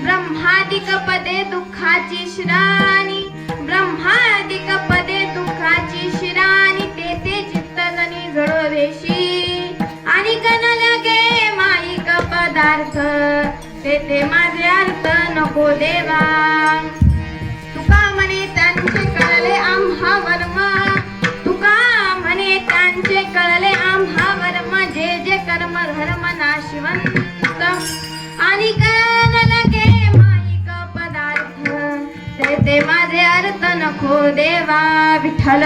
ब्रह्मादिक पदे दुःखाची श्राणी, ब्रह्मादिक पदे दुःखाची श्राणी, तेथे चित्तजनी जळोदेशी आणि कन लगे माईक पदार्थ, तेथे माझे अर्थ नको देवा. तुका म्हणे त्यांचे कळले आम्हा वर्म, तुका म्हणे त्यांचे कळले आम्हा वर्म, जे जे कर्म धर्म नाशिवंत आणि कन लगे माईक पदार्थ, ते माझे अर्थ नको देवा. विठ्ठल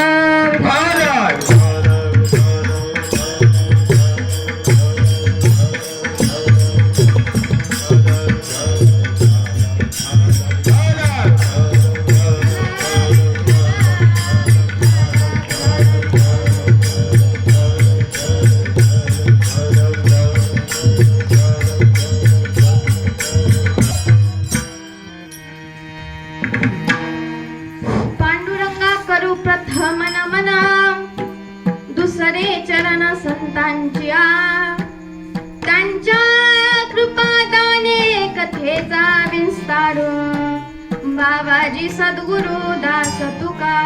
प्रथम नमन दुसरे चरण संतांच्या, त्यांच्या कृपादाने कथेचा विस्तार, बाबाजी सद्गुरु दास तुका.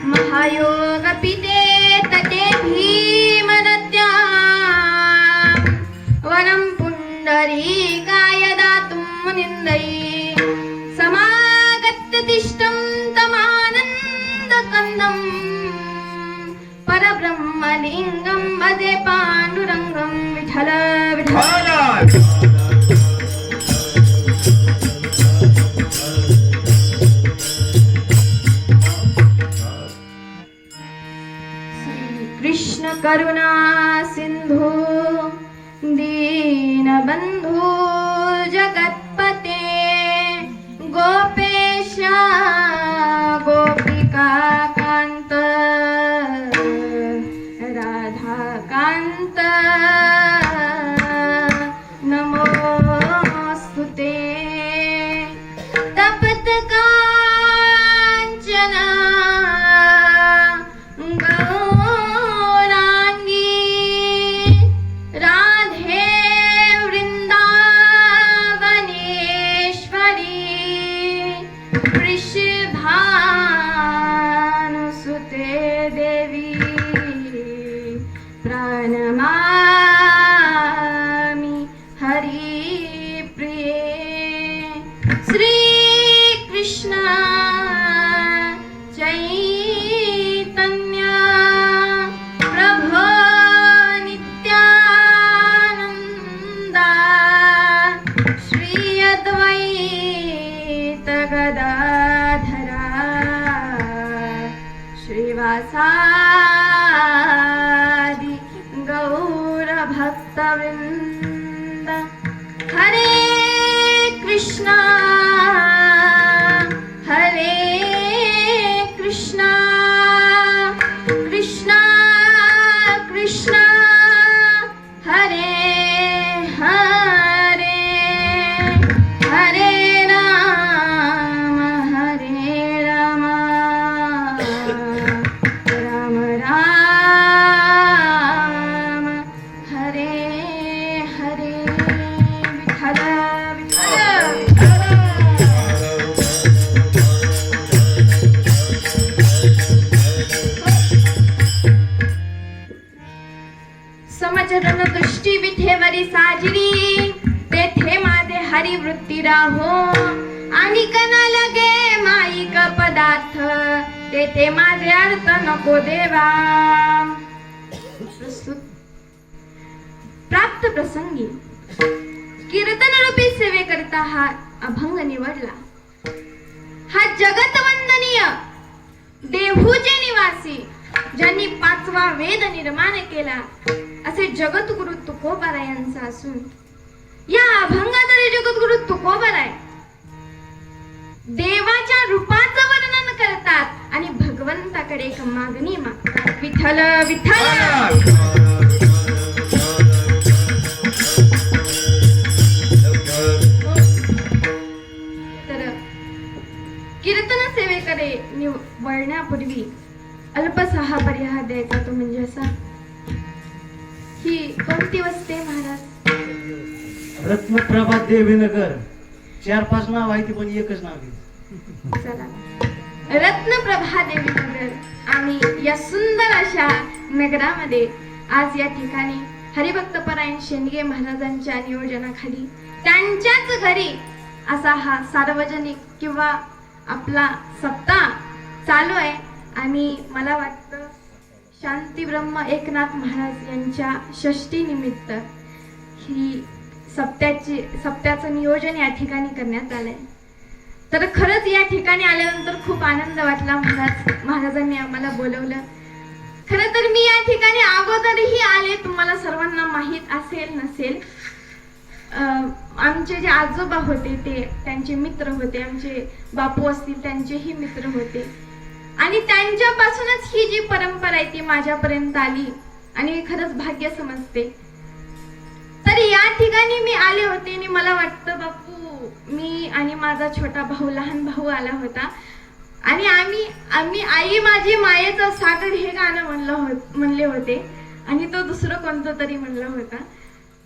महायोग पिते तटे भीम नद्या, वरम पुंडरीकाय दातुं निंदई, समागत्य तिष्ठं तमानंदकंदं, परब्रह्मलिंगं भजे पांडुरंगं. विठ्ठल विठ्ठल. कृष्ण करुणा सिंधु दीनबंधु जगत्पते, गोपेश गोपिका कांत राधा कांत, नमोस्तुते. तप्त कांचन राधे वृंदावनेश्वरी, वृषभानुसुते देवी, प्रणमामि हरिप्रिये. श्री कृष्ण चैतन्य प्रभो नित्यानंदा, श्री अद्वैत गदाधरा, श्रीवासादि गौर भक्तवृंद. हरे कृष्णा हरे कृष्णा, कृष्णा कृष्णा हरे हरे, हरे राम राम राम हरे हरे. विठ्ठल विठ्ठल. समचरण दृष्टी विठेवरी साजरी, तेथे माझे हरिवृत्ती राहो आणि कना लगे माईक पदार्थ, तेथे माझे अर्थ नको देवा. प्रस्तुत प्राप्त प्रसंगी विश्वरूपी सेवेकरता हा अभंग निवडला. हा जगतवंदनीय देहूचे निवासी ज्यांनी 5वा वेद निर्माण केला असे जगद्गुरु तुकोबारायांचा असून या अभंगाद्वारे जगद्गुरु तुकोबाराय देवाच्या रूपाचं वर्णन करतात आणि भगवंताकडे एक मागणी मागतात. विठ्ठल विठ्ठल. तर कीर्तन सेवेकडे वळण्यापूर्वी अल्पसा हा परिहार द्यायचा तो म्हणजे असा, ही कोणती वस्ते महाराज? रत्नप्रभा देवीनगर. 4-5 नाव आहे ती पण एकच नाव आहे. चला, रत्नप्रभा देवीनगर. आम्ही या सुंदर अशा नगरामध्ये आज या ठिकाणी हरिभक्तपरायण शेंडगे महाराजांच्या नियोजनाखाली त्यांच्याच घरी असा हा सार्वजनिक किंवा आपला सप्ताह चालू आहे. आणि मला वाटतं शांती ब्रह्म एकनाथ महाराज यांच्या षष्टी निमित्त ही सप्त्याचं नियोजन या ठिकाणी करण्यात आलंय. तर खरंच या ठिकाणी आल्यानंतर खूप आनंद वाटला. महाराजांनी आम्हाला बोलवलं. खरं तर मी या ठिकाणी अगोदरही आले, तुम्हाला सर्वांना माहीत असेल नसेल. आमचे जे आजोबा होते ते त्यांचे मित्र होते, आमचे बापू असतील त्यांचेही मित्र होते आणि त्यांच्यापासूनच ही जी परंपरा आहे ती माझ्यापर्यंत आली आणि खरंच भाग्य समजते. तर या ठिकाणी मी आले होते आणि मला वाटतं बापू, मी आणि माझा छोटा भाऊ, लहान भाऊ आला होता आणि आम्ही आई माझी मायेचं सागर हे गाणं म्हणले होते आणि तो दुसरं कोणतं तरी म्हणलं होता.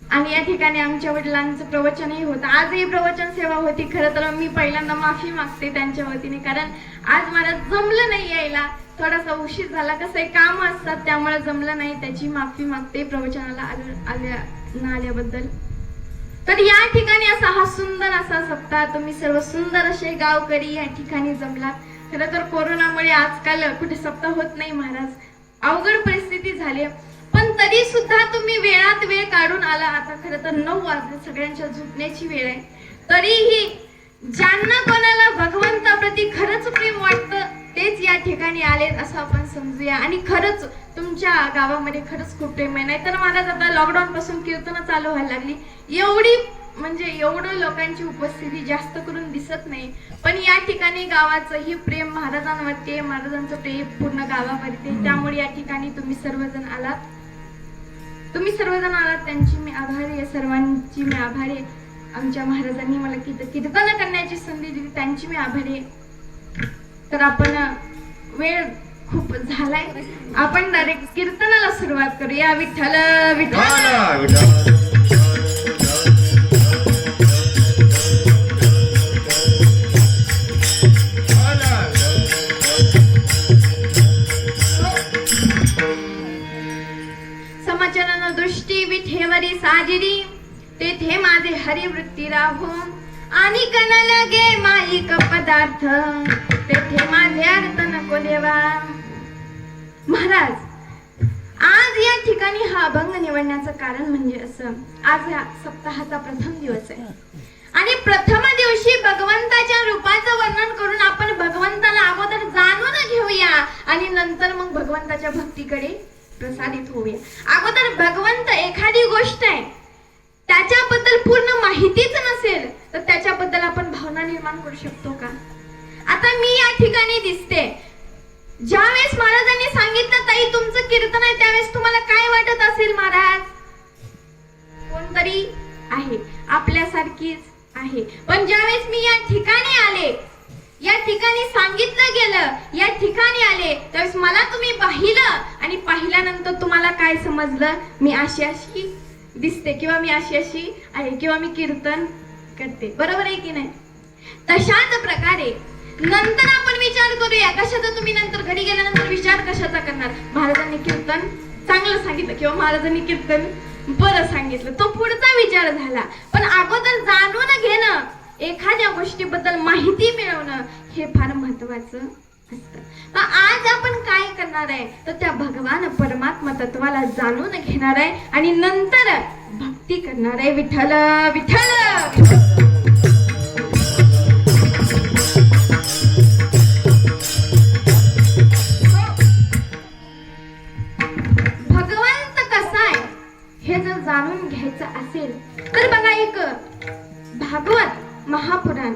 आणि या ठिकाणी आमच्या वडिलांचं प्रवचनही होतं. आजही प्रवचन सेवा होती. खरं तर मी पहिल्यांदा माफी मागते त्यांच्या वतीने, कारण आज मला जमलं नाही यायला, थोडासा उशीर झाला. कसं आहे, काम असतात त्यामुळे जमलं नाही, त्याची माफी मागते प्रवचनाला आल्याबद्दल. तर या ठिकाणी असा हा सुंदर असा सप्ताह तुम्ही सर्व सुंदर असे गावकरी या ठिकाणी जमलात. खरं तर कोरोनामुळे आजकाल कुठे सप्ताह होत नाही महाराज, अवघड परिस्थिती झाली, पण तरी सुद्धा तुम्ही वेळात वेळ काढून आला. आता खरं तर 9 वाजले, सगळ्यांच्या झोपण्याची वेळ आहे. तरीही ज्यांना कोणाला भगवंताप्रती खरंच प्रेम वाटतं तेच या ठिकाणी आलेत असं आपण समजूया. आणि खरंच तुमच्या गावामध्ये खरंच खूप प्रेम आहे. नाहीतर महाराज आता लॉकडाऊन पासून कीर्तन चालू व्हायला लागली, एवढं लोकांची उपस्थिती जास्त करून दिसत नाही. पण या ठिकाणी गावाचं ही प्रेम महाराजांवरती, महाराजांचं प्रेम पूर्ण गावावरती. त्यामुळे या ठिकाणी तुम्ही सर्वजण आलात, त्यांची मी आभारी आहे, सर्वांची मी आभारी आहे. आमच्या महाराजांनी मला कीर्तन करण्याची संधी दिली, त्यांची मी आभारी आहे. तर आपण वेळ खूप झालाय, आपण डायरेक्ट कीर्तनाला सुरुवात करूया. विठ्ठल विठ्ठल. समाचरण दृष्टी विठेवरी साजिरी, तेथे माझे हरिवृत्ती राहो. आणि कन लगे माईक पदार्थ, तेथे माझे अर्थ नको देवा. महाराज, आज या ठिकाणी हा अभंग निवडण्याचं कारण म्हणजे असं, आज या सप्ताहाचा प्रथम दिवस आहे आणि प्रथम दिवशी भगवंताच्या रूपाचं वर्णन करून आपण भगवंताला अगोदर जाणून घेऊया आणि नंतर मग भगवंताच्या भक्तीकडे प्रसारित होऊया. अगोदर भगवंत एखादी गोष्ट आहे त्याच्याबद्दल पूर्ण माहितीच नसेल तर त्याच्याबद्दल आपण भावना निर्माण करू शकतो का? आता मी या ठिकाणी दिसते, ज्यावेळेस महाराजांनी सांगितलं ताई तुमचं कीर्तन आहे, त्यावेळेस तुम्हाला काय वाटत असेल? महाराज कोणतरी आहे, आपल्यासारखीच आहे. पण ज्यावेळेस मी या ठिकाणी आले, या ठिकाणी सांगितलं गेलं, या ठिकाणी आले, त्यावेळेस मला तुम्ही पाहिलं आणि पाहिल्यानंतर तुम्हाला काय समजलं? मी अशी दिसते किंवा मी अशी आहे किंवा मी कीर्तन करते, बरोबर आहे की नाही? तशाच प्रकारे नंतर आपण विचार करूया कशाचा. तुम्ही नंतर घरी गेल्यानंतर विचार कशाचा करणार? महाराजांनी कीर्तन चांगलं सांगितलं किंवा महाराजांनी कीर्तन बरं सांगितलं, तो पुढचा विचार झाला. पण अगोदर जाणून घेणं, एखाद्या गोष्टीबद्दल माहिती मिळवणं हे फार महत्वाचं असतं. आज आपण काय करणार आहे तर त्या भगवान परमात्मा तत्वाला जाणून घेणार आहे आणि नंतर भक्ती करणार आहे. विठ्ठल विठ्ठल. भगवंत कसा आहे हे जर जाणून घ्यायचं असेल तर बघा एक भागवत महापुराण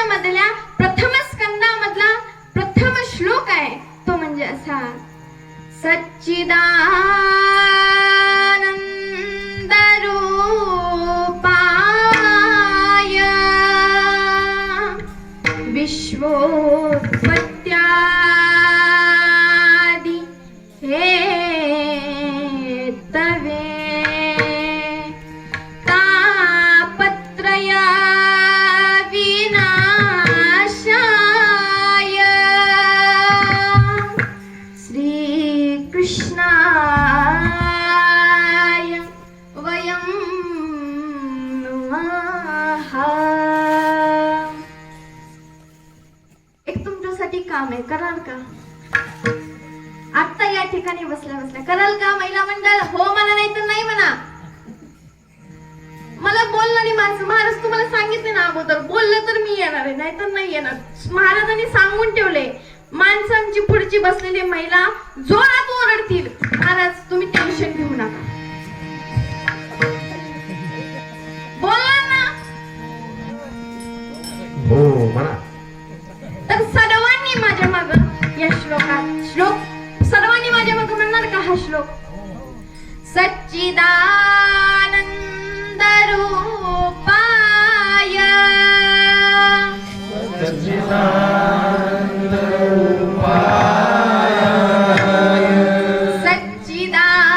मधल्या प्रथम स्कंदामधला प्रथम श्लोक आहे तो म्हणजे असा सच्चिदानंद रूपाय विश्वोत्पत्त्यादि हेतवे तापत्रय विनाशाय श्रीकृष्णाय वयं नमः. एक तुमच्यासाठी काम आहे, कराल का? आता या ठिकाणी बसल्या बसल्या कराल का महिला मंडळ? हो म्हणा, नाही तर नाही म्हणा. मला बोलणारी माणसं, महाराज तुम्हाला सांगितले ना अगोदर, बोललं तर मी येणार आहे, नाही तर नाही येणार. महाराजांनी सांगून ठेवले माणसांची पुढची बसलेली महिला जोरात ओरडतील. महाराज तुम्ही टेन्शन घेऊ नका, बोलणार ना. हो म्हणा. तर सर्वांनी माझ्या माग या श्लोक सर्वांनी माझ्या माग म्हणणार का हा श्लोक? सच्चिदानंद रूपाय सच्चिदानंद रूपाय सच्चिदानंद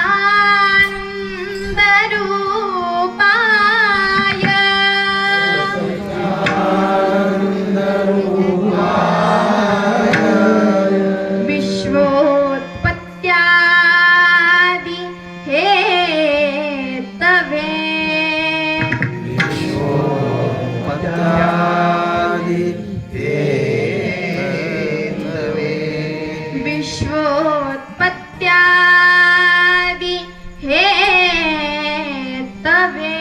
रूपाय सच्चिदानंद रूपाय विश्वोत्पत्त्यादि हेतवे विश्वोत्पत्त्यादि हेतवे विश्वोत्पत्त्यादि हेतवे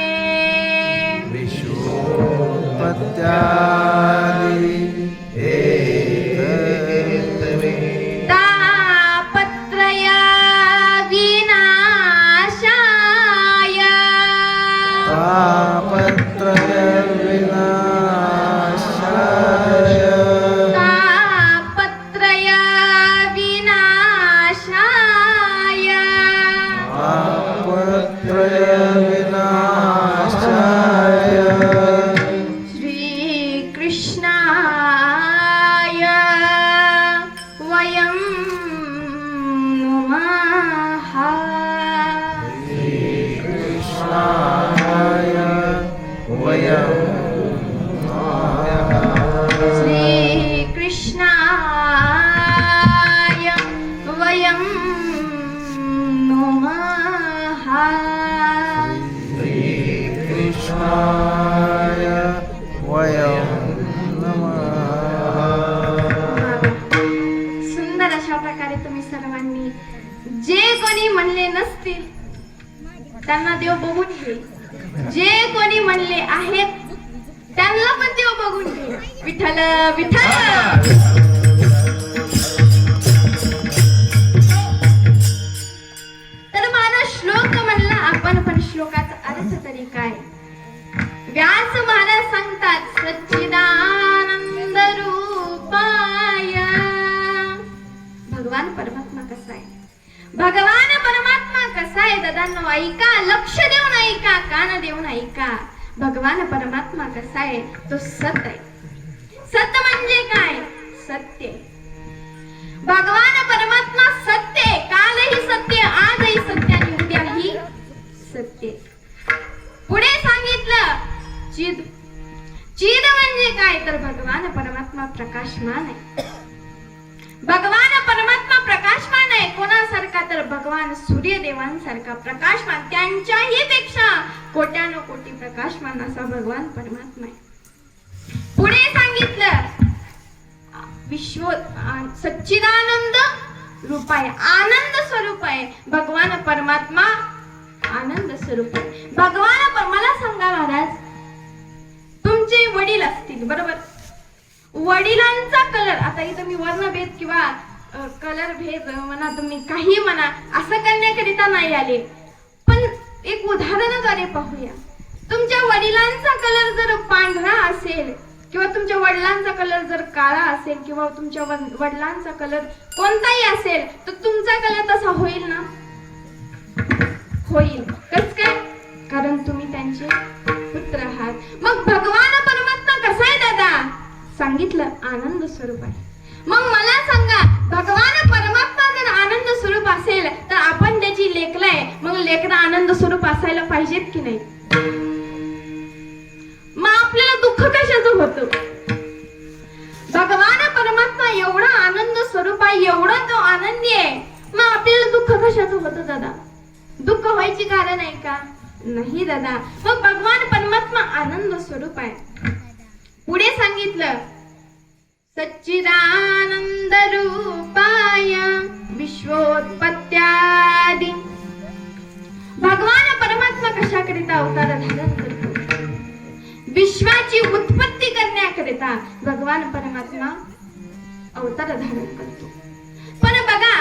विश्वोत्पत्त्यादि हेतवे तापत्रय विनाशाय तापत्रय विनाशाय तापत्रय विनाशाय तापत्रय विनाशाय श्रीकृष्णाय वयं नमः. कृष्णाय वयं नमः. श्रीकृष्णाय वयं नमः. श्रीकृष्णाय वयं नमः. सुंदर अशा प्रकारे तुम्ही सर्वांनी जे कोणी म्हणले नसतील त्यांना देव बघून घे, जे कोणी म्हणले आहेत त्यांना पण देव बघून घे. विठ्ठल विठ्ठल. तर माझा श्लोक म्हणला आपण, पण श्लोकाचा अर्थ तरी काय? व्यास महाराज सांगतात सच्चिदानंद रूपाय. भगवान परमात्मा कसा आहे? भगवान परमात्मा कसा आहे दादांनो? ऐका, लक्ष देऊन ऐका, कान देऊन ऐका. भगवान परमात्मा कसा आहे? तो सत आहे. सत म्हणजे काय? सत्य. भगवान परमात्मा सत्य, कालही सत्य, आजही सत्य आणि उद्याही सत्य. पुढे सांगितलं चिद. चिद म्हणजे काय? तर भगवान परमात्मा प्रकाशमान आहे. भगवान परमात्मा प्रकाशमान आहे. कोणासारखा? तर भगवान सूर्यदेवांसारखा प्रकाशमान, त्यांच्याही पेक्षा कोट्यानो कोटी प्रकाशमान असा भगवान परमात्मा आहे. पुढे सांगितलं विश्व सच्चिदानंद रूप आहे, आनंद स्वरूप आहे. भगवान परमात्मा आनंद स्वरूप आहे. भगवान मला सांगा महाराज, वडील असतील, बरोबर? वडिलांचा कलर, आता इथं मी वर्णभेद किंवा कलर भेद म्हणा, तुम्ही काही म्हणा, असं करण्याकरिता नाही आले, पण एक उदाहरणाद्वारे पाहूया. तुमच्या वडिलांचा कलर जर पांढरा असेल किंवा तुमच्या वडिलांचा कलर जर काळा असेल किंवा तुमच्या वडिलांचा कलर कोणताही असेल तर तुमचा कलर तसा होईल ना? होईल. कस काय? कारण तुम्ही त्यांचे पुत्र आहात. मग भगवान परमात्मा कसा आहे दादा? सांगितलं, आनंद स्वरूप आहे. मग मला सांगा, भगवान परमात्मा जर आनंद स्वरूप असेल तर आपण त्याची लेकरं आहे, मग लेकरं आनंद स्वरूप असायला पाहिजेत की नाही? मग आपल्याला दुःख कशाचं होतं? भगवान परमात्मा एवढा आनंद स्वरूप आहे, एवढा तो आनंदी आहे, मग आपल्याला दुःख कशाचं होतं दादा? दुःख व्हायची कारण आहे का? नाही दादा. मग भगवान परमात्मा आनंद स्वरूप आहे. पुढे सांगितलं, सच्चिदानंद रूपाय विश्वोत्पत्त्यादि. भगवान परमात्मा कशाकरिता अवतार धारण करतो? विश्वाची उत्पत्ती करण्याकरिता भगवान परमात्मा अवतार धारण करतो. पण बघा,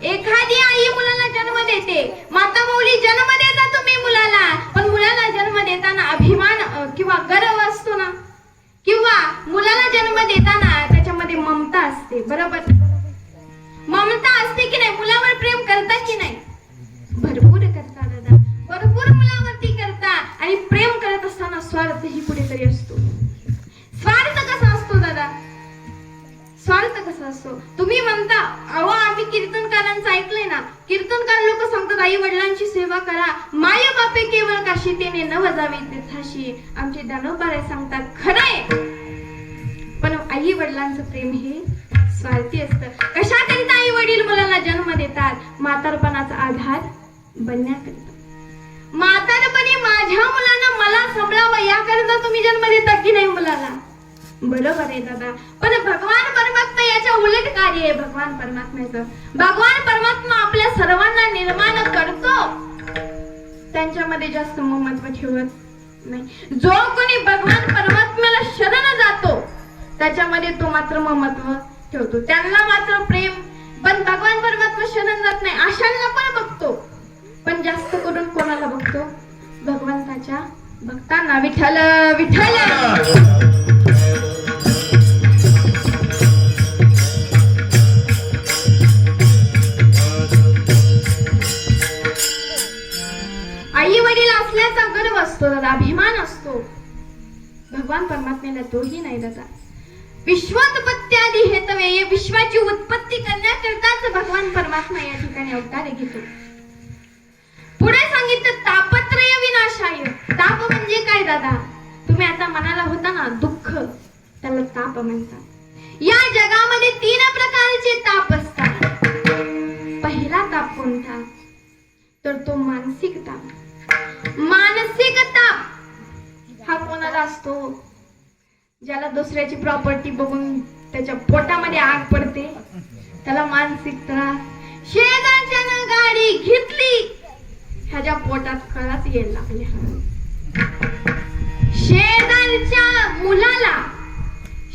एखादी आई मुलाला जन्म देते, माता मौली जन्म देता तुम्ही मुलाला, पण मुलाला जन्म देताना अभिमान किंवा गर्व असतो ना, किंवा मुलाला जन्म देताना त्याच्यामध्ये ममता असते, बरोबर? ममता असते की नाही? मुलावर प्रेम करता की नाही? भरपूर करता दादा, भरपूर मुलावरती करता. आणि प्रेम करत असताना स्वार्थ ही कुठेतरी असतो. स्वार्थ कसा असतो दादा? स्वार्थ कसा असतो? तुम्ही म्हणता, अहो आम्ही कीर्तनकारांचं ऐकलंय ना, कीर्तनकार लोक सांगतात, आई वडिलांची सेवा करा, माय बापे केवळ काशी तेने न वजावे तीर्थाशी. आमचे दानोबारे सांगतात, खरंय, पण आई वडिलांचं प्रेम हे स्वार्थी असतं. कशाकरिता आई वडील मुलाला जन्म देतात? म्हातारपणाचा आधार बनण्याकरिता. म्हातारपणी माझ्या मुलांना मला सांभाळावं याकरिता तुम्ही जन्म देता की नाही मुलाला? बरोबर आहे दादा. पण भगवान परमात्मा याच्या उलट कार्य आहे. भगवान परमात्म्याचं, भगवान परमात्मा आपल्या सर्वांना निर्माण करतो, त्यांच्यामध्ये जास्त महत्व ठेवत नाही. जो कोणी भगवान परमात्म्याला शरण जातो त्याच्यामध्ये तो मात्र महत्व ठेवतो, त्यांना मात्र प्रेम. पण भगवान परमात्मा शरण जात नाही, आशांना पण बघतो, पण जास्त करून कोणाला बघतो? भगवंताच्या भक्तांना. विठ्ठल विठ्ठल. आई वडील असल्याचा गर्व असतो दादा, अभिमान असतो. भगवान परमात्म्याला तोही नाही दादा. विश्वोत्पत्त्यादि हेतवे, या विश्वाची उत्पत्ती करण्याकरताच भगवान परमात्मा या ठिकाणी अवतार घेतो. पुढे सांगितलं, तापत्रय विनाशाय. ताप म्हणजे काय दादा? तुम्ही आता म्हणाला होता ना, दुःख, त्याला ताप म्हणतात. या जगामध्ये 3 प्रकारचे ताप असतात. पहिला ताप कोणता? तर तो मानसिक ताप. मानसिक ताप हा कोणाला असतो? ज्याला दुसऱ्याची प्रॉपर्टी बघून त्याच्या पोटामध्ये आग पडते, त्याला मानसिक त्रास. शेजारच्यानं गाडी घेतली, ह्याच्या पोटात कळाच यायला लागल्या. शेजारच्या मुलाला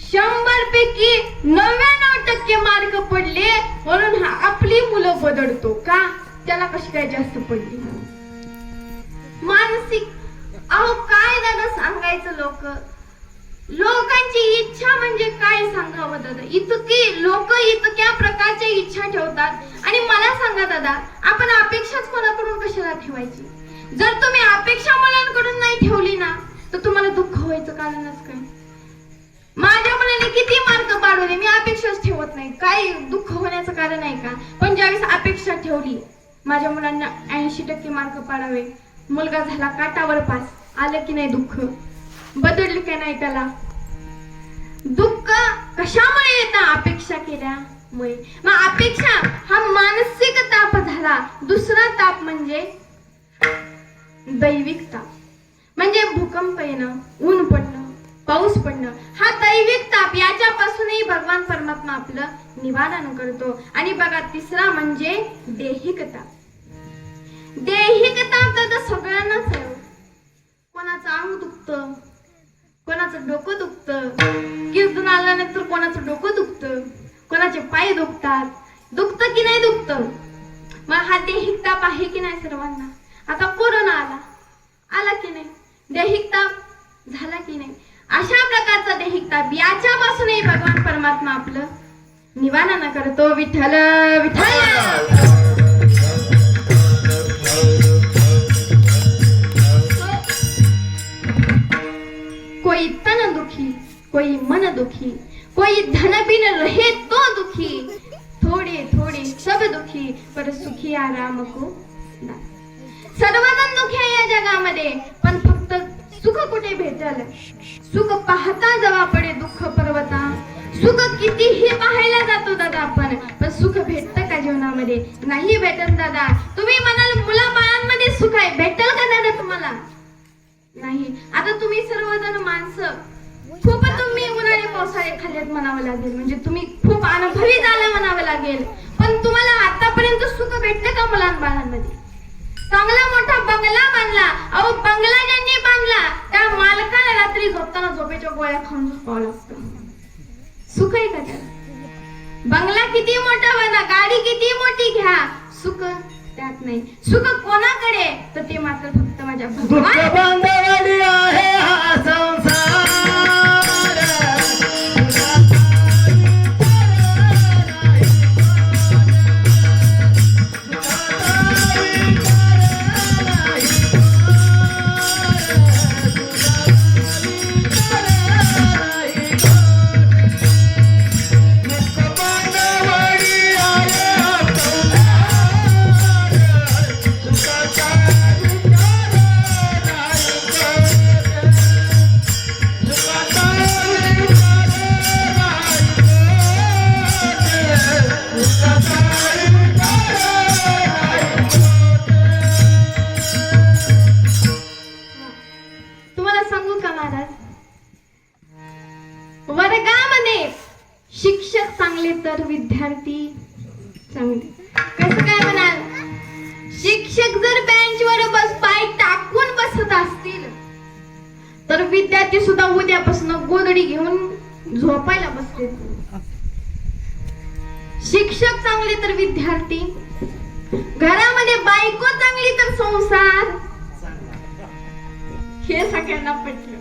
100 पैकी 99% मार्क पडले म्हणून हा आपली मुलं बदलतो का? त्याला कशी काय जास्त पडली? मानसिक. अहो काय दादा सांगायचं, लोकांची इच्छा म्हणजे काय सांगावं दादा? लोक इतक्या प्रकारच्या इच्छा ठेवतात. आणि मला सांगा दादा, आपण अपेक्षाच कोणाकडून कशाला ठेवायची? जर तुम्ही अपेक्षा मुलांकडून नाही ठेवली ना, तर तुम्हाला दुःख व्हायचं कारणच काय? माझ्या मुलाने किती मार्क पाडवले, मी अपेक्षाच ठेवत नाही, काय दुःख होण्याचं कारण आहे का? पण ज्यावेळेस अपेक्षा ठेवली, माझ्या मुलांना 80% मार्क पाडावे, मुलगा झाला काटावर पास, आलं की नाही दुःख? बदलली काय नाही त्याला? दुःख कशामुळे येतं? अपेक्षा केल्यामुळे. मग अपेक्षा हा मानसिक ताप झाला. दुसरा ताप म्हणजे दैविक ताप, म्हणजे भूकंप येणं, ऊन पडणं, पाऊस पडणं, हा दैविक ताप. याच्यापासूनही भगवान परमात्मा आपलं निवारण करतो. आणि बघा, तिसरा म्हणजे देहिक ताप. देहिक ताप तर सगळ्यांनाच आहे. कोणाचं अंग दुखतं, कोणाचं कोणाचं डोकं दुखतं, कीर्तन आल्यानंतर कोणाचं डोकं दुखतं, कोणाचे पाय दुखतात, दुखतं की नाही दुखतं? मग हा दैहिक ताप आहे की नाही सर्वांना? आता कोरोना आला की नाही? दैहिक ताप झाला की नाही? अशा प्रकारचा दैहिक ताप याच्यापासूनही भगवान परमात्मा आपलं निवारण करतो. विठ्ठल विठ्ठल. कोई तन दुखी, कोई मन दुखी, कोई धन बिन रहे तो दुखी, थोड़े थोड़े सब दुखी पर सुखी आराम को दाता. सर्वजण दुखी आहे या जगामध्ये, पण फक्त सुख कुठे भेटल? सुख पाहता जवा पडे दुःख पर्वता. सुख कितीही पाहायला जातो दादा आपण, पण सुख भेटतं का जीवनामध्ये? नाही भेटत दादा. तुम्ही म्हणाल मुलाबाळांमध्ये सुख आहे, भेटल का दादा तुम्हाला? नाही. आता तुम्ही सर्वजण माणसं खूप तुम्ही उन्हाळे पावसाळे खाल्लेत म्हणावं लागेल, म्हणजे तुम्ही खूप अनुभवी झाला म्हणावं लागेल, पण तुम्हाला आतापर्यंत सुख भेटलं का मुलांबाळांमध्ये? चांगला मोठा बंगला बांधला, अहो बंगला ज्यांनी बांधला त्या मालकाला रात्री झोपताना झोपेच्या गोळ्या खाऊन झोपावं लागतं. सुख आहे का त्यात? बंगला किती मोठा बांधा, गाडी किती मोठी घ्या, सुख त्यात नाही. सुख कोणाकडे? तर ते मात्र फक्त माझ्या दुःख बांधवाडी आहे हा संसार. तुम्हाला सांगू का महाराज, वर्गामध्ये शिक्षक चांगले तर विद्यार्थी चांगले. कसं काय म्हणाल? शिक्षक जर बेंचवर पाय टाकून बसत असतील तर विद्यार्थी सुद्धा उद्यापासून गोधडी घेऊन झोपायला बसले. शिक्षक चांगले तर विद्यार्थी, घरामध्ये बायको चांगली तर संसार. हे सगळ्यांना पटलं,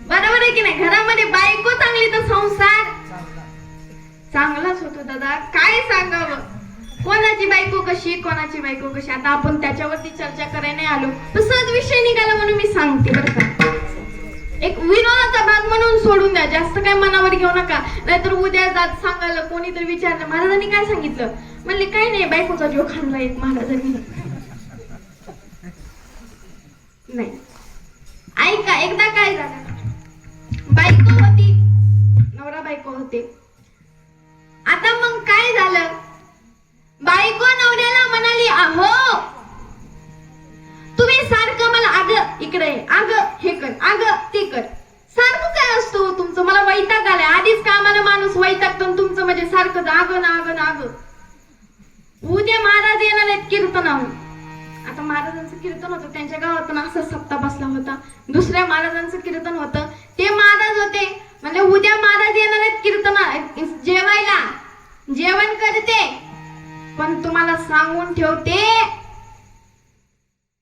बरोबर आहे की नाही? घरामध्ये बायको चांगली तर संसार चांगलाच होतो दादा. काय सांगावं, कोणाची बायको कशी, कोणाची बायको कशी, आता आपण त्याच्यावरती चर्चा करायला नाही आलो, तसंच विषय निघाला म्हणून मी सांगते बरं का. एक विनोदाचा भाग म्हणून सोडून द्या, जास्त काय मनावर घेऊ नका, नाहीतर उद्या जात सांगायला कोणीतरी विचारलं महाराजांनी काय सांगितलं, म्हणले काय नाही बायकोचा जीव खाल्ला एक महाराजांनी. नाही, ऐका, एकदा काय झालं, बायको होती, नवरा बायको होते. आता मग काय झालं, बायको नवऱ्याला म्हणाली, अहो तुम्ही सारखं मला अगं इकडे, अगं हे कर, अगं ते कर, सारखं काय असतं तुमचं, मला वैताग आलाय. आधीच कामाला माणूस वैतागतो, तुमचं म्हणजे सारखं अगं ना अगं ना अगं. उद्या महाराज येणार आहेत कीर्तनावर. आता महाराजांचं कीर्तन होतं, त्यांच्या गावातून असा सप्ताह बसला होता. दुसऱ्या महाराजांचं कीर्तन होतं, ते महाराज होते, म्हणजे उद्या महाराज येणार आहेत कीर्तना जेवायला, जेवण करते, पण तुम्हाला सांगून ठेवते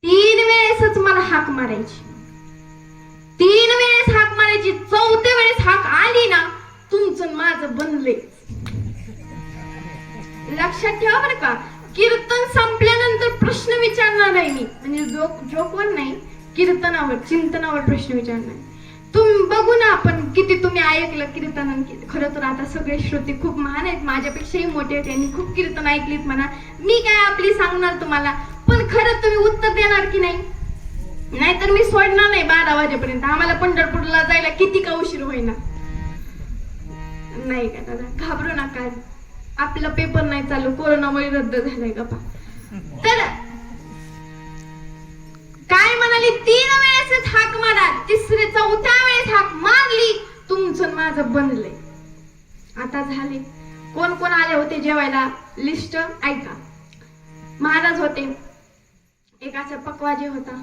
3 वेळेसच मला हाक मारायची, 3 वेळेस हाक मारायची, 4थ्या वेळेस हाक आली ना तुमचं माझं बनले. लक्षात ठेवा बरं का. कीर्तन संपल्यानंतर प्रश्न विचारणार आहे मी, म्हणजे जोकवर नाही, कीर्तनावर चिंतनावर प्रश्न विचारणार. तुम्ही बघू ना आपण किती तुम्ही ऐकलं कीर्तन. खरं तर आता सगळे श्रोते खूप महान आहेत, माझ्यापेक्षाही मोठे आहेत, त्यांनी खूप कीर्तन ऐकलीत म्हणा, मी काय आपली सांगणार तुम्हाला, पण खरं तुम्ही उत्तर देणार की नाही? नाहीतर मी सोडणार नाही 12 वाजेपर्यंत. आम्हाला पंढरपूरला जायला किती का उशीर होईना. नाही का दादा, घाबरू नका, आपला पेपर नाही चालू, कोरोनामुळे रद्द झालाय गप्पा. तर काय म्हणाली, 3 वेळेस हाक मारा, 3ऱ्या 4थ्या वेळेस हाक मारली, तुमचं माझं बनलंय. आता झाले. कोण कोण आले होते जेवायला, लिस्ट ऐका. महाराज होते, एक असा पकवाजी होता,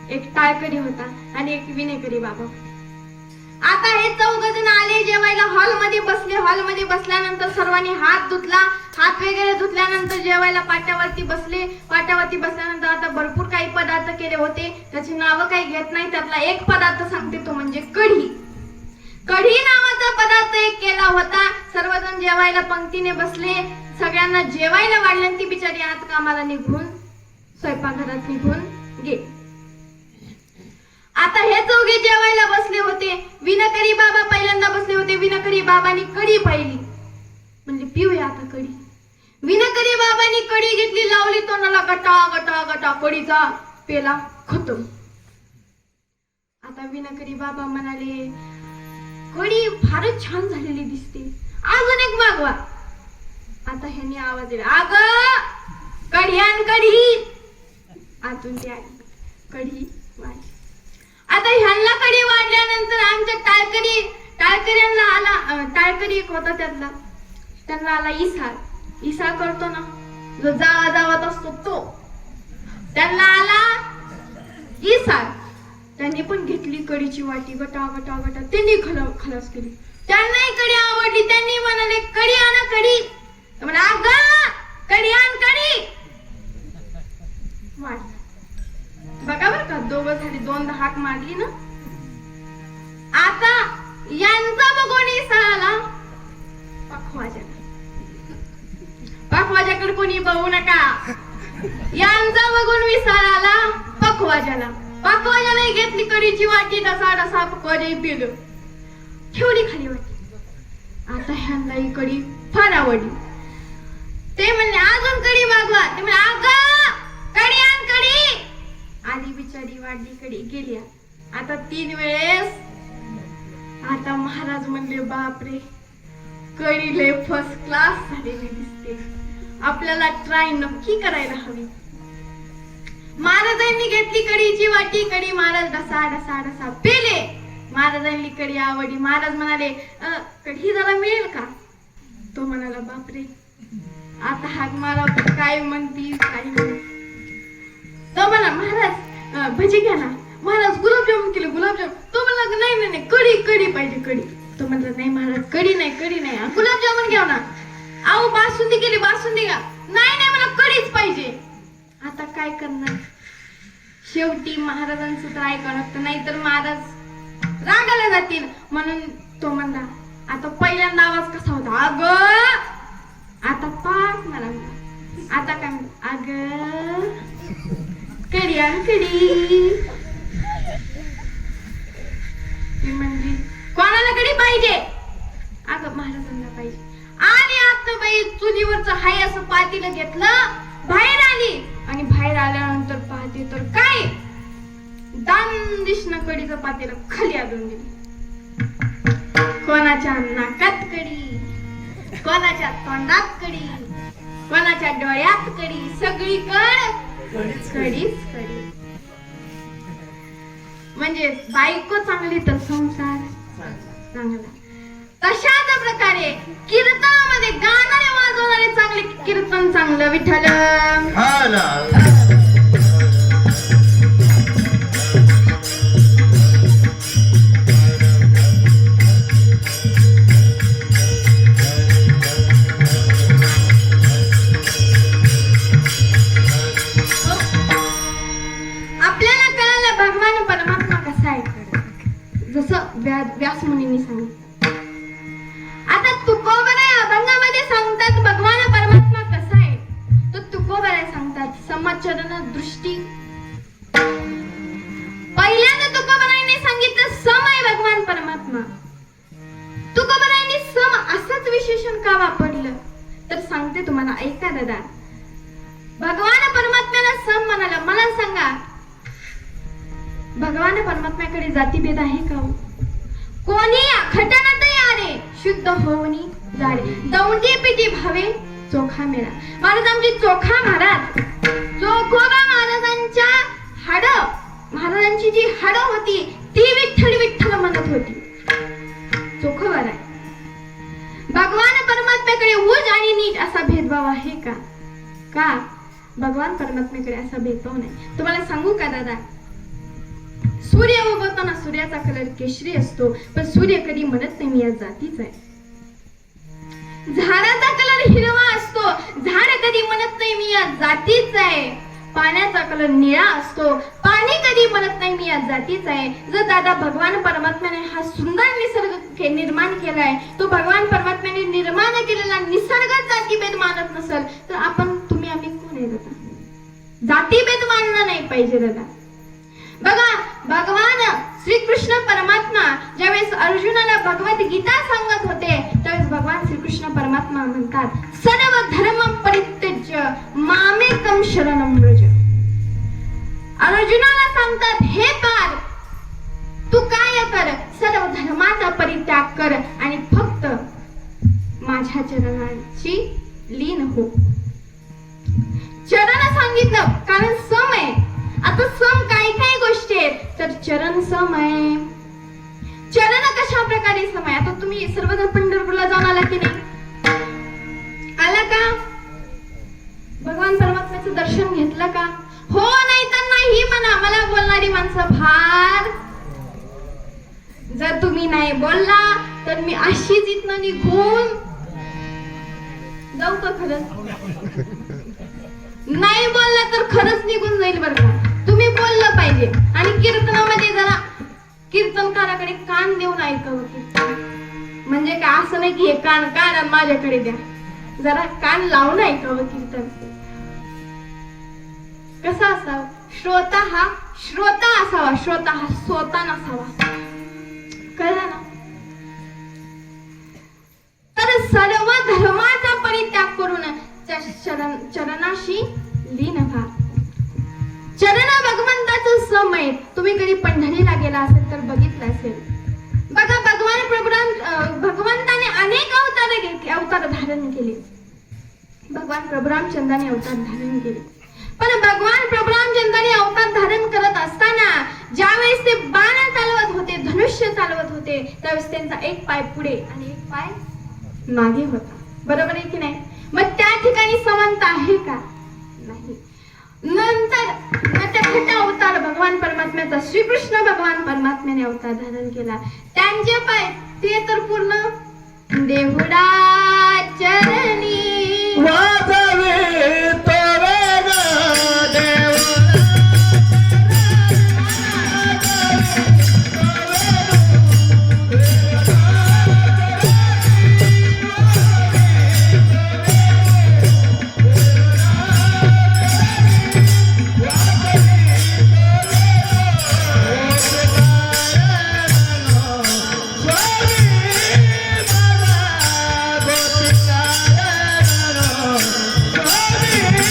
एक टाळकरी होता आणि एक विनेकरी बाबा. आता हे चौघजण आले जेवायला, हॉलमध्ये बसले. हॉलमध्ये बसल्यानंतर सर्वांनी हात धुतला. हात वगैरे धुतल्यानंतर जेवायला पाट्यावरती बसले. पाट्यावरती बसल्यानंतर आता भरपूर काही पदार्थ केले होते, त्याची नावं काही घेत नाही. त्यातला एक पदार्थ सांगते, तो म्हणजे कढी. कढी नावाचा पदार्थ एक केला होता. सर्वजण जेवायला पंक्तीने बसले. सगळ्यांना जेवायला वाढलं. ती बिचारी आत कामाला निघून स्वयंपाकघरात निघून गेली. आता हे चौघे जेवायला बसले होते. विनकरी बाबा पहिल्यांदा बसले होते. विनकरी बाबांनी कढी पाहिली, म्हणजे पिऊया आता कढी. विनकरी बाबांनी कढी घेतली, लावली तोंडाला, गटा गटा गटा कढीचा पेला खतम. आता विनकरी बाबा म्हणाले, कढी फारच छान झालेली दिसते, अजून एक मागवा. आता ह्यांनी आवाज दिला, अग कढी आण कढी. आतून ते आली कढी वाढली. आता ह्यांना कढी वाढल्यानंतर आमच्या टाळकऱ्यांना आला, टाळकरी एक होता त्यातला, त्यांना आला इसार करतो ना, जो जावत असतो तो, त्यांना आला इसार. त्यांनी पण घेतली कढीची वाटी, गटा गटा गटा त्यांनी खलास केली. त्यांनाही कढी आवडली. त्यांनी म्हणाले, कढी आणा कढी. म्हणा, अगं कढी आण कढी. वाट बघा बर का, दोघं झाली, दोनदा हाक मारली ना. आता यांचा बघून इसाळाला पखवाजाकडे कोणी बघू नका. यांचा बघून विसाळाला पखवाजाला. पखवाजाने घेतली कढीची वाटी, डसा डसा पखवाजाही पिलं, ठेवली खाली वाटी. आता ह्यांना ही कढी फार आवडली. ते म्हणले, अजून कढी मागवा. ते म्हणले, अगं कढी आण कढी. आधी बिचारी वाढली कढी, गेली. आता 3 वेळेस. आता महाराज म्हणले, बापरे कढी लय फर्स्ट क्लास झालेली दिसते, आपल्याला ट्राय नक्की करायला हवी. महाराजांनी घेतली कढीची वाटी, कढी महाराज डसा डसा डसा पेले. महाराजांनी कढी आवडली. महाराज म्हणाले, कढी जरा मिळेल का? तो म्हणाला, बापरे आता हाक मारा, काय म्हणती काय म्हणती. तो म्हणा, महाराज भजी घ्या ना. महाराज गुलाबजामुन केले, गुलाबजामुन. तो म्हणला, नाही नाही कढी कढी पाहिजे कढी. तो म्हणला, नाही महाराज कढी नाही गुलाबजामुन घ्या ना. अहो बासुंदी केली, बासुंदी घ्या. नाही नाही मला कढीच पाहिजे. आता काय करणार? शेवटी महाराजांचं तर ऐकावं लागतं, नाहीतर महाराज रागाला जातील. म्हणून तो म्हणला, आता पहिल्यांदा आवाज कसा होता, अगं. आता पाक मला आता काय म्हणतो, अगं कढी आण कढी. ती म्हणली, कोणाला कढी पाहिजे? अगं महाराजांना पाहिजे. आणि आता बाई चुलीवरचं हाय असं पातेलं घेतलं, बाहेर आली. आणि बाहेर आल्यानंतर पाहते तर काय, दान दिसणं कढीचं पातेलं खाली आदळून गेली. कोणाच्या नाकात कढी, कोणाच्या तोंडात कढी, कोणाच्या डोळ्यात कढी, सगळीकडे कढीच कढी. म्हणजे बायको चांगली तर संसार चांगला. तशाच प्रकारे कीर्तनामध्ये गाणारे वाजवणारे चांगले, कीर्तन चांगलं. विठ्ठल आपल्याला कळालं भगवान परमात्मा कसा आहे, जसं व्यास मुनींनी सांगितलं. आता तुकोबराय अभंगामध्ये सांगतात भगवान परमात्मा कसा आहे, तो तुकोबराय सांगतात समचरण दृष्टी. पहिल्यांदा तुकोबरायांनी सांगितलं सम आहे भगवान परमात्मा. तुकोबरायांनी सम असंच विशेषण का वापरलं तर सांगते तुम्हाला, ऐका दादा. भगवान परमात्म्याला सम म्हणाला. मला सांगा, भगवान परमात्म्याकडे जातीभेद आहे का? कोणी खटनातही आले शुद्ध होऊनी जाणे, दौंडी पिटी भावे चोखा मेळा. महाराज आमचे चोखा महाराज, चोखोबा महाराजांच्या हाड, महाराजांची जी हाड होती ती विठ्ठल विठ्ठल म्हणत होती. चोखोबा आहे. भगवान परमात्म्याकडे उज आणि नीच असा भेदभाव आहे का? का भगवान परमात्म्याकडे असा भेदभाव नाही. तुम्हाला सांगू का दादा, सूर्य उगवताना सूर्याचा कलर केशरी असतो, पण सूर्य कधी म्हणत नाही मी या जातीचा आहे. झाडाचा कलर हिरवा असतो, झाड कधी म्हणत नाही मी या जातीचा आहे. पाण्याचा कलर निळा असतो, पाणी कधी म्हणत नाही मी या जातीचा आहे. जर दादा भगवान परमात्म्याने हा सुंदर निसर्ग निर्माण केलाय, तो भगवान परमात्म्याने निर्माण केलेला निसर्ग जातीभेद मानत नसेल तर आपण तुम्ही आम्ही कोण आहे दादा? जातीभेद मानणं नाही पाहिजे दादा. बघा, भगवान श्रीकृष्ण परमात्मा ज्यावेळेस अर्जुनाला भगवत गीता सांगत होते त्यावेळेस भगवान श्रीकृष्ण परमात्मा म्हणतात, सर्व धर्म परित्यज्य मामेकम शरणं व्रज. अर्जुनाला सांगतात, हे पार तू काय कर, सर्व धर्माचा परित्याग कर आणि फक्त माझ्या चरणांची लीन हो. चरण सांगितलं कारण सम आहे. आता सम काही काही गोष्टी आहेत, तर चरण सम आहे. चरण कशा प्रकारे सम आहे? आता तुम्ही सर्वजण पंढरपूरला जाऊन आला की नाही? आला का? भगवान परमात्म्याचं दर्शन घेतलं का? हो नाही तर नाही म्हणा. मला बोलणारी माणसं फार. जर तुम्ही नाही बोलला तर मी अशीच इथनं निघून जाऊ का? खरंच नाही बोलला तर खरंच निघून जाईल बरं का. तुम्ही बोललं पाहिजे आणि कीर्तनामध्ये जरा कीर्तनकाराकडे कान देऊन ऐकावं कीर्तन. म्हणजे काय असं नाही की हे कान आणि माझ्याकडे द्या. जरा कान लावून ऐकावं कीर्तन. कसा असावं? श्रोता हा श्रोता असावा, श्रोता हा स्वतः नसावा. कळलं ना? तर सर्व धर्माचा परित्याग करून चरणाशी लीन व्हा. चरण भगवंताचं सम आहे. तुम्ही कधी पंढरीला गेला असेल तर बघितलं असेल. बघा, भगवंताने अनेक अवतार धारण केले. भगवान प्रभू रामचंद्राने अवतार धारण केले. पण भगवान प्रभू रामचंद्राने अवतार धारण करत असताना ज्यावेळेस ते बाण चालवत होते, धनुष्य चालवत होते, त्यावेळेस त्यांचा एक पाय पुढे आणि एक पाय मागे होता. बरोबर आहे की नाही? मग त्या ठिकाणी समानता आहे का? नाही. नंतर नटखट अवतार भगवान परमात्म्याचा, श्रीकृष्ण भगवान परमात्म्याने अवतार धारण केला. त्यांचे पाय ते तर पूर्ण देहुडा चरणी वाजवे तोरण देव स्वामी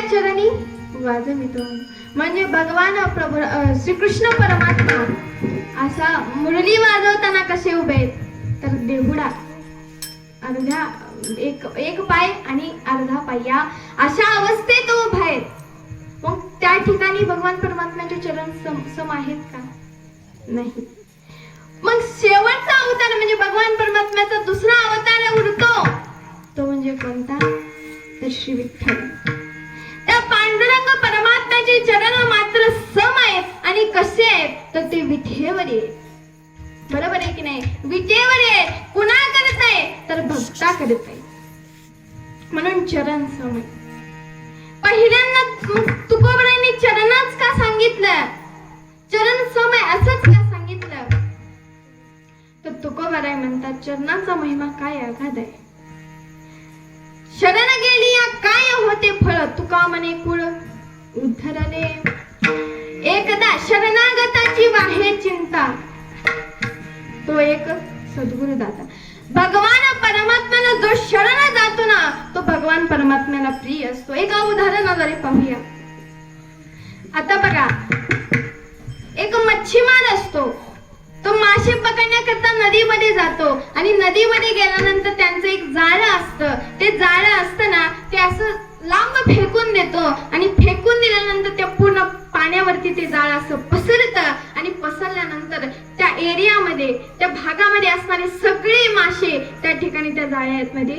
तुझ्या चरणी वाजवितो. म्हणजे भगवान प्रभू श्रीकृष्ण परमात्मा असा मुरली वाजवताना कसे उभे आहेत, तर देहुडा अर्ध्या एक पाय आणि अर्धा पाय या अशा अवस्थेत उभा आहेत. मग त्या ठिकाणी भगवान परमात्म्याचे चरण सम आहेत का? नाही. मग शेवटचा अवतार म्हणजे भगवान परमात्म्याचा दुसरा अवतार उरतो, तो म्हणजे कोणता? तर श्री विठ्ठल. त्या पांडुरंग परमात्म्याचे चरण मात्र सम आहेत. आणि कसे आहेत? तर ते विठेवर आहेत. बरोबर आहे की नाही? विठेवर आहेत. कुणा करत आहे? तर भक्ता करत आहे. म्हणून चरण सम आहे. पहिल्यांदा तुकोबरांनी चरणच का सांगितलं? चरण सम आहे असंच का सांगितलं? तर तुकोबराय म्हणतात चरणाचा महिमा काय अगाध आहे. शरण गेली या काय होते फळ, तुका म्हणे कुळ उद्धरले. एकदा शरणागताची वाहे चिंता, तो एक सद्गुरु दाता. भगवान परमात्म्याला जो शरण जातो ना, तो भगवान परमात्म्याला प्रिय असतो. एक उदाहरणाद्वारे पाहूया. आता बघा, एक मच्छीमार असतो. तो मासे पकडण्याकरता नदीमध्ये जातो आणि नदीमध्ये गेल्यानंतर त्यांचं एक जाळं असतं. ते जाळं असतं ना, ते असं लांब फेकून देतो आणि फेकून दिल्यानंतर त्या पूर्ण पाण्यावरती ते जाळं असं पसरतं आणि पसरल्यानंतर त्या एरियामध्ये, त्या भागामध्ये असणारे सगळे मासे त्या ठिकाणी त्या जाळ्यामध्ये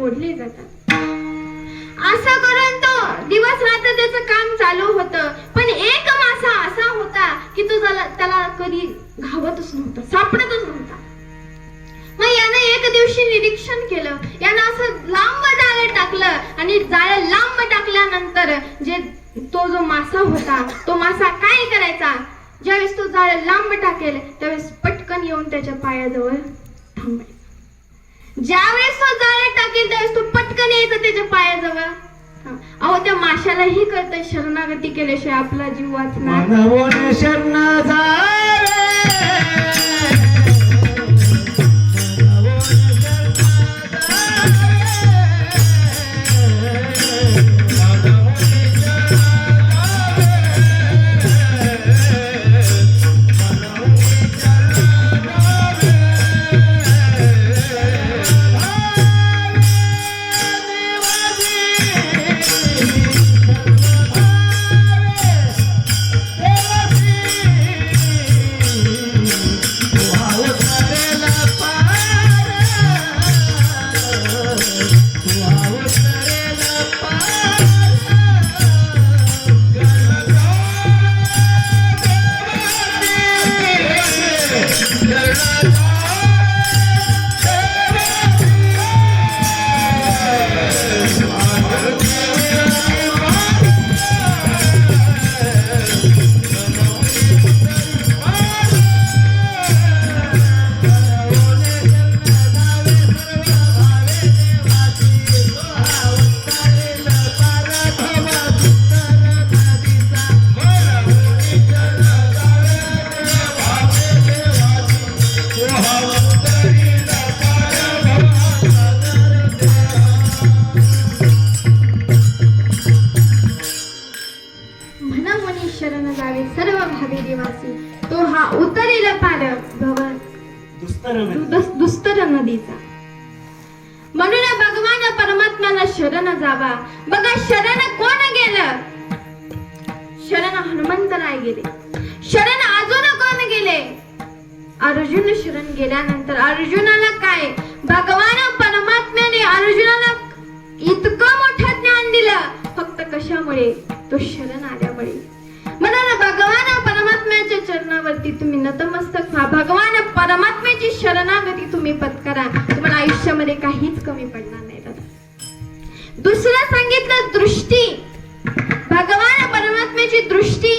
ओढले जातात. असं करून तो दिवस रात्र त्याचं काम चालू होतं. पण एक मासा असा होता की तो त्याला कधी घावतच नव्हता, सापडतच नव्हता. मग यानं एक दिवशी निरीक्षण केलं. यानं असं लांब जाळं टाकलं आणि जाळं लांब टाकल्यानंतर तो जो मासा होता, तो मासा काय करायचा? ज्यावेळेस तो जाळं लांब टाकेल त्यावेळेस पटकन येऊन त्याच्या पायाजवळ थांबायचा. ज्यावेळेस तो जाळं टाकेल त्यावेळेस तो पटकन यायचा त्याच्या पायाजवळ. अहो, त्या माशालाही कळतं शरणागती केल्याशिवाय आपला जीव वाचणार. दुस्तर नदीचा. म्हणून भगवान परमात्म्याला शरण जावा. बघा, शरण कोण गेलं? शरण हनुमंतराय गेले. शरण अजून कोण गेले? अर्जुन शरण गेल्यानंतर अर्जुनाला काय? भगवान परमात्म्याने अर्जुनाला इतकं मोठं ज्ञान दिलं. फक्त कशामुळे? तो शरण आल्यामुळे. म्हणून भगवान परमात्म्याच्या चरणावरती तुम्ही नतमस्तक व्हा. भगवान परमात्म्याची शरणागती तुम्ही पत्करा. तुम्हाला आयुष्यामध्ये काहीच कमी पडणार नाही. दुसरं सांगितलं दृष्टी. भगवान परमात्म्याची दृष्टी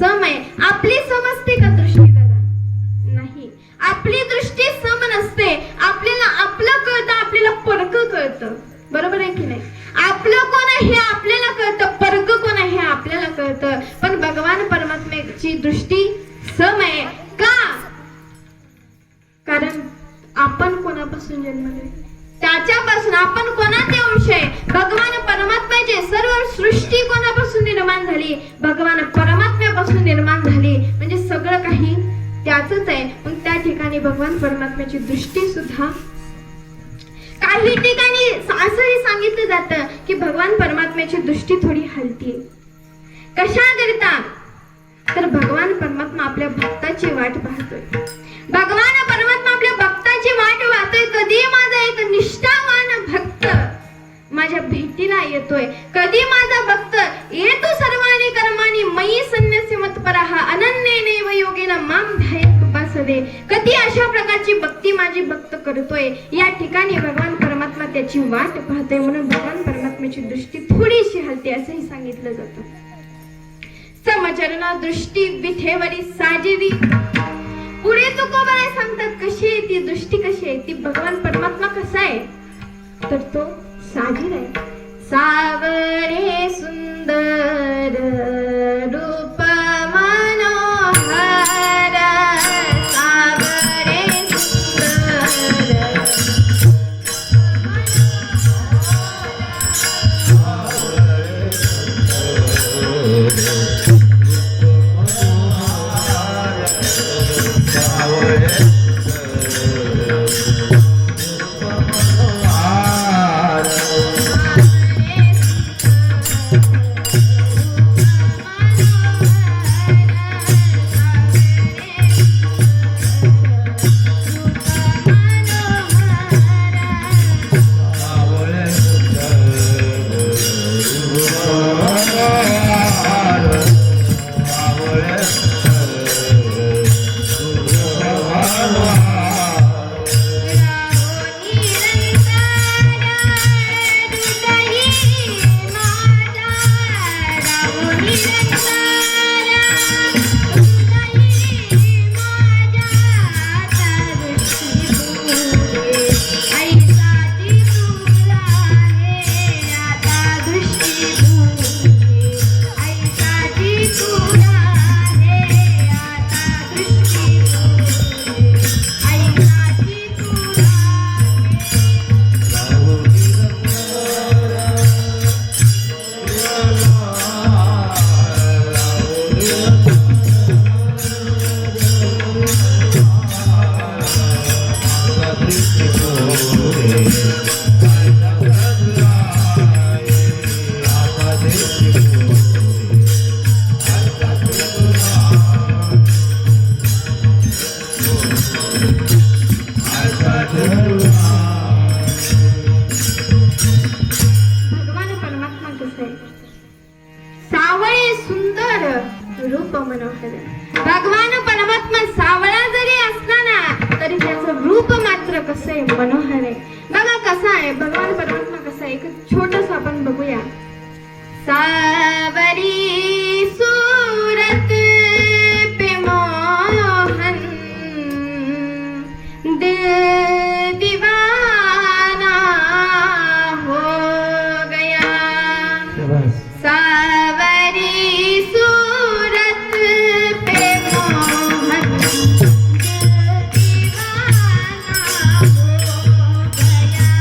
सम आहे. आपली समजते का दृष्टी दादा? नाही, आपली दृष्टी सम नसते. आपल्याला आपलं कळतं, आपल्याला परक कळतं. बरोबर आहे की नाही? आपलं कोण आहे हे आपल्याला कळतं, परक कोण आहे हे आपल्याला कळतं. पण भगवान परमात्म्याची दृष्टी सम आहे. का? कारण आपण कोणापासून जन्मलोय? त्याच्यापासून. आपण कोणाचे अंश आहे? भगवान परमात्म्याचे. सर्व सृष्टी झाली, भगवान परमात्म्यापासून निर्माण झाली, म्हणजे सगळं काही त्याचंच आहे. मग त्या ठिकाणी भगवान परमात्म्याची दृष्टी सुद्धा, काही ठिकाणी असंही सांगितलं जातं की भगवान परमात्म्याची दृष्टी थोडी हलती. कशा करता? तर भगवान परमात्मा आपल्या भक्ताची वाट पाहतोय. भगवान परमात्मा आपल्या भक्ताची वाट पाहतोय. कधी माझा एक निष्ठावान भक्त माझ्या भेटीला येतोय, कधी माझा भक्त येतो सर्वाणी कर्माणी मयी संन्यासी मत्परः अनन्येनैव योगेन मां ध्यायेत् उपासते. कधी अशा प्रकारची भक्ती माझी भक्त करतोय, या ठिकाणी भगवान परमात्मा त्याची वाट पाहतोय. म्हणून भगवान परमात्म्याची दृष्टी थोडीशी हलते असंही सांगितलं जातं. समचरण दृष्टी विठेवरी साजिरी. पुढे तुकोबाराय सांगतात कशी आहे ती दृष्टी, कशी आहे ती, भगवान परमात्मा कसा आहे तर तो साजिर आहे. सावरे सुंदर रूप मनोहर, सावरे सुंदर रूप मनोहर. भगवान परमात्मा सावळा जरी असला ना तरी त्याचं रूप मात्र कसं आहे, मनोहर आहे. बघा कसा आहे भगवान परमात्मा, कसा आहे एक छोटस आपण बघूया. सावरी सूरत पे मोहन दिल दीवाना हो गया. सावरी सूरत पे मोहन दिल दीवाना हो गया.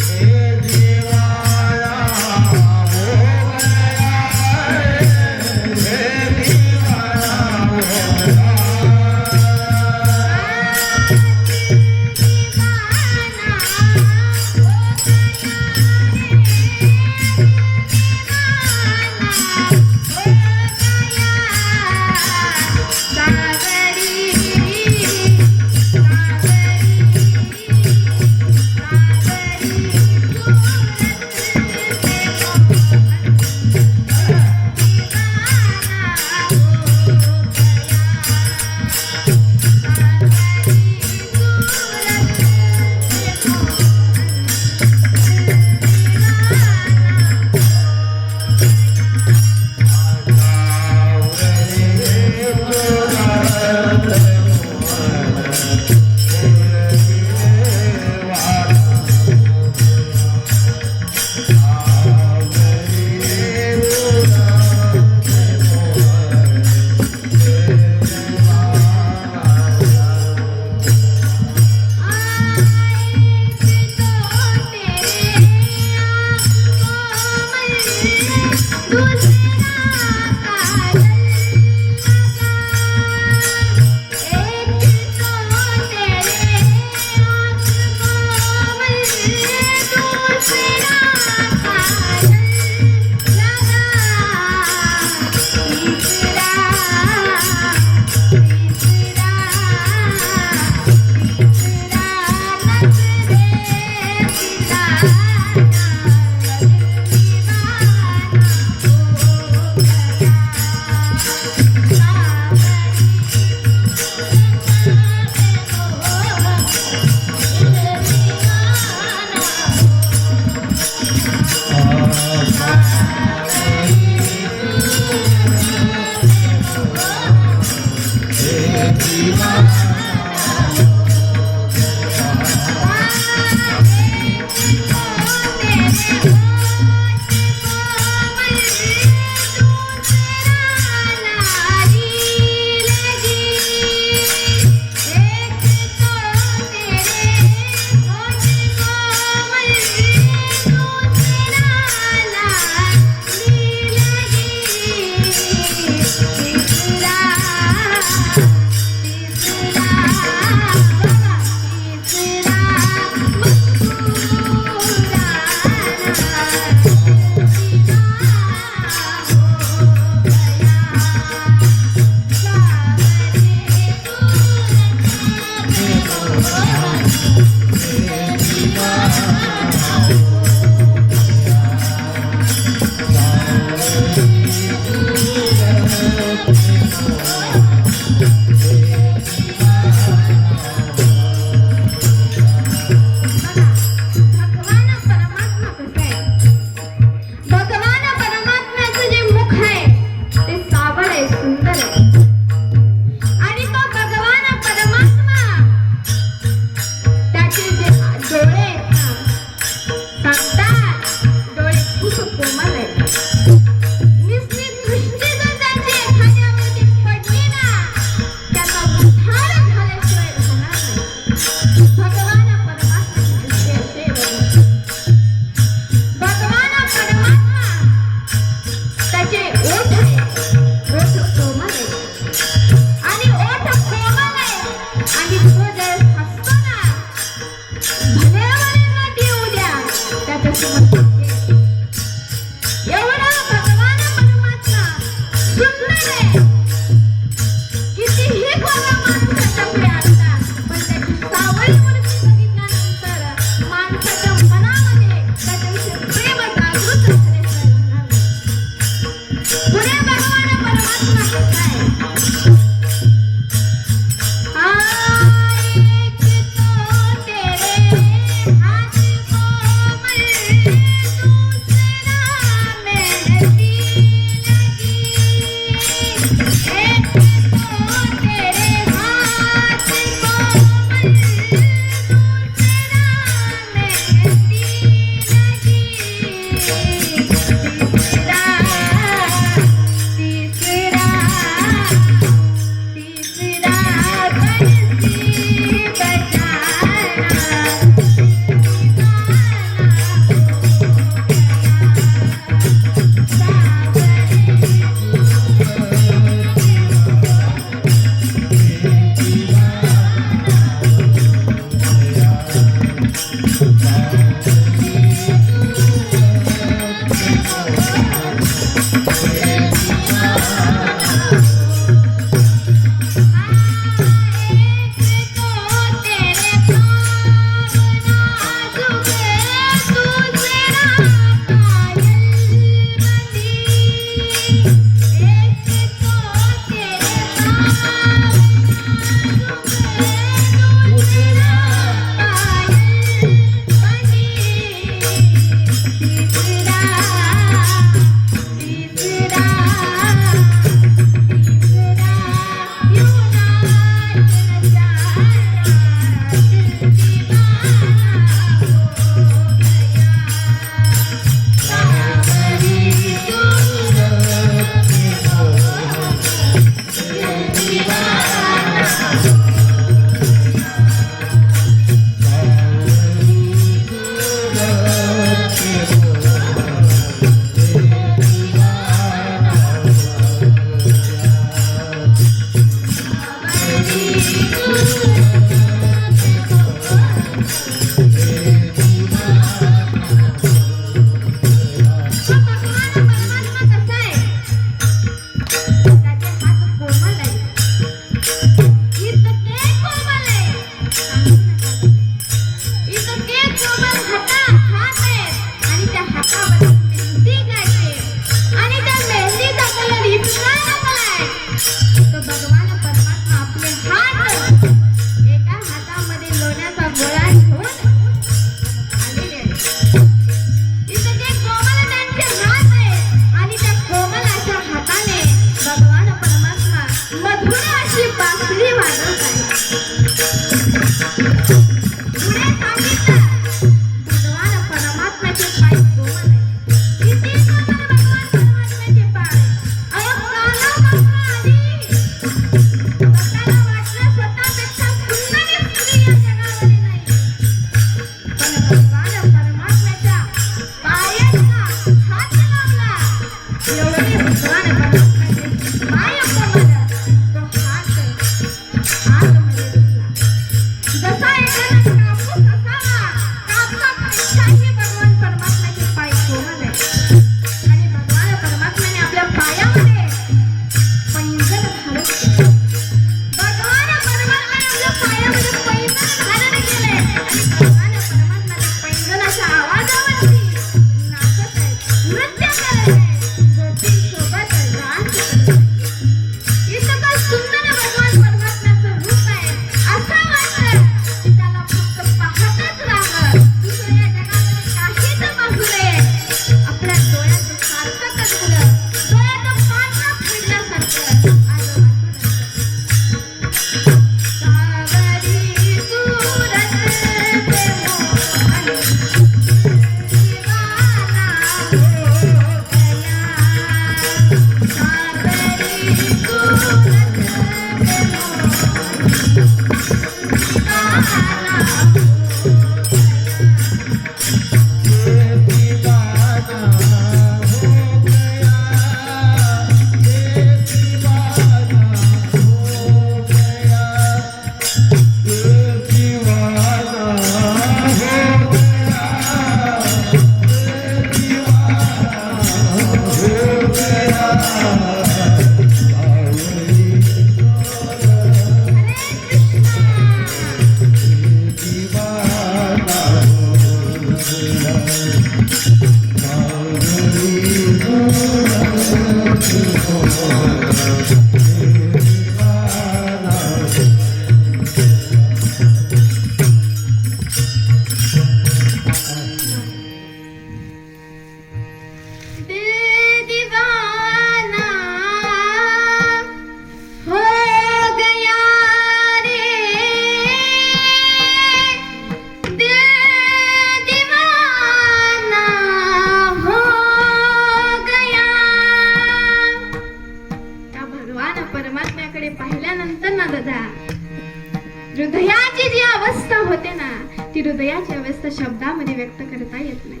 ती हृदयाची अवस्था शब्दामध्ये व्यक्त करता येत नाही.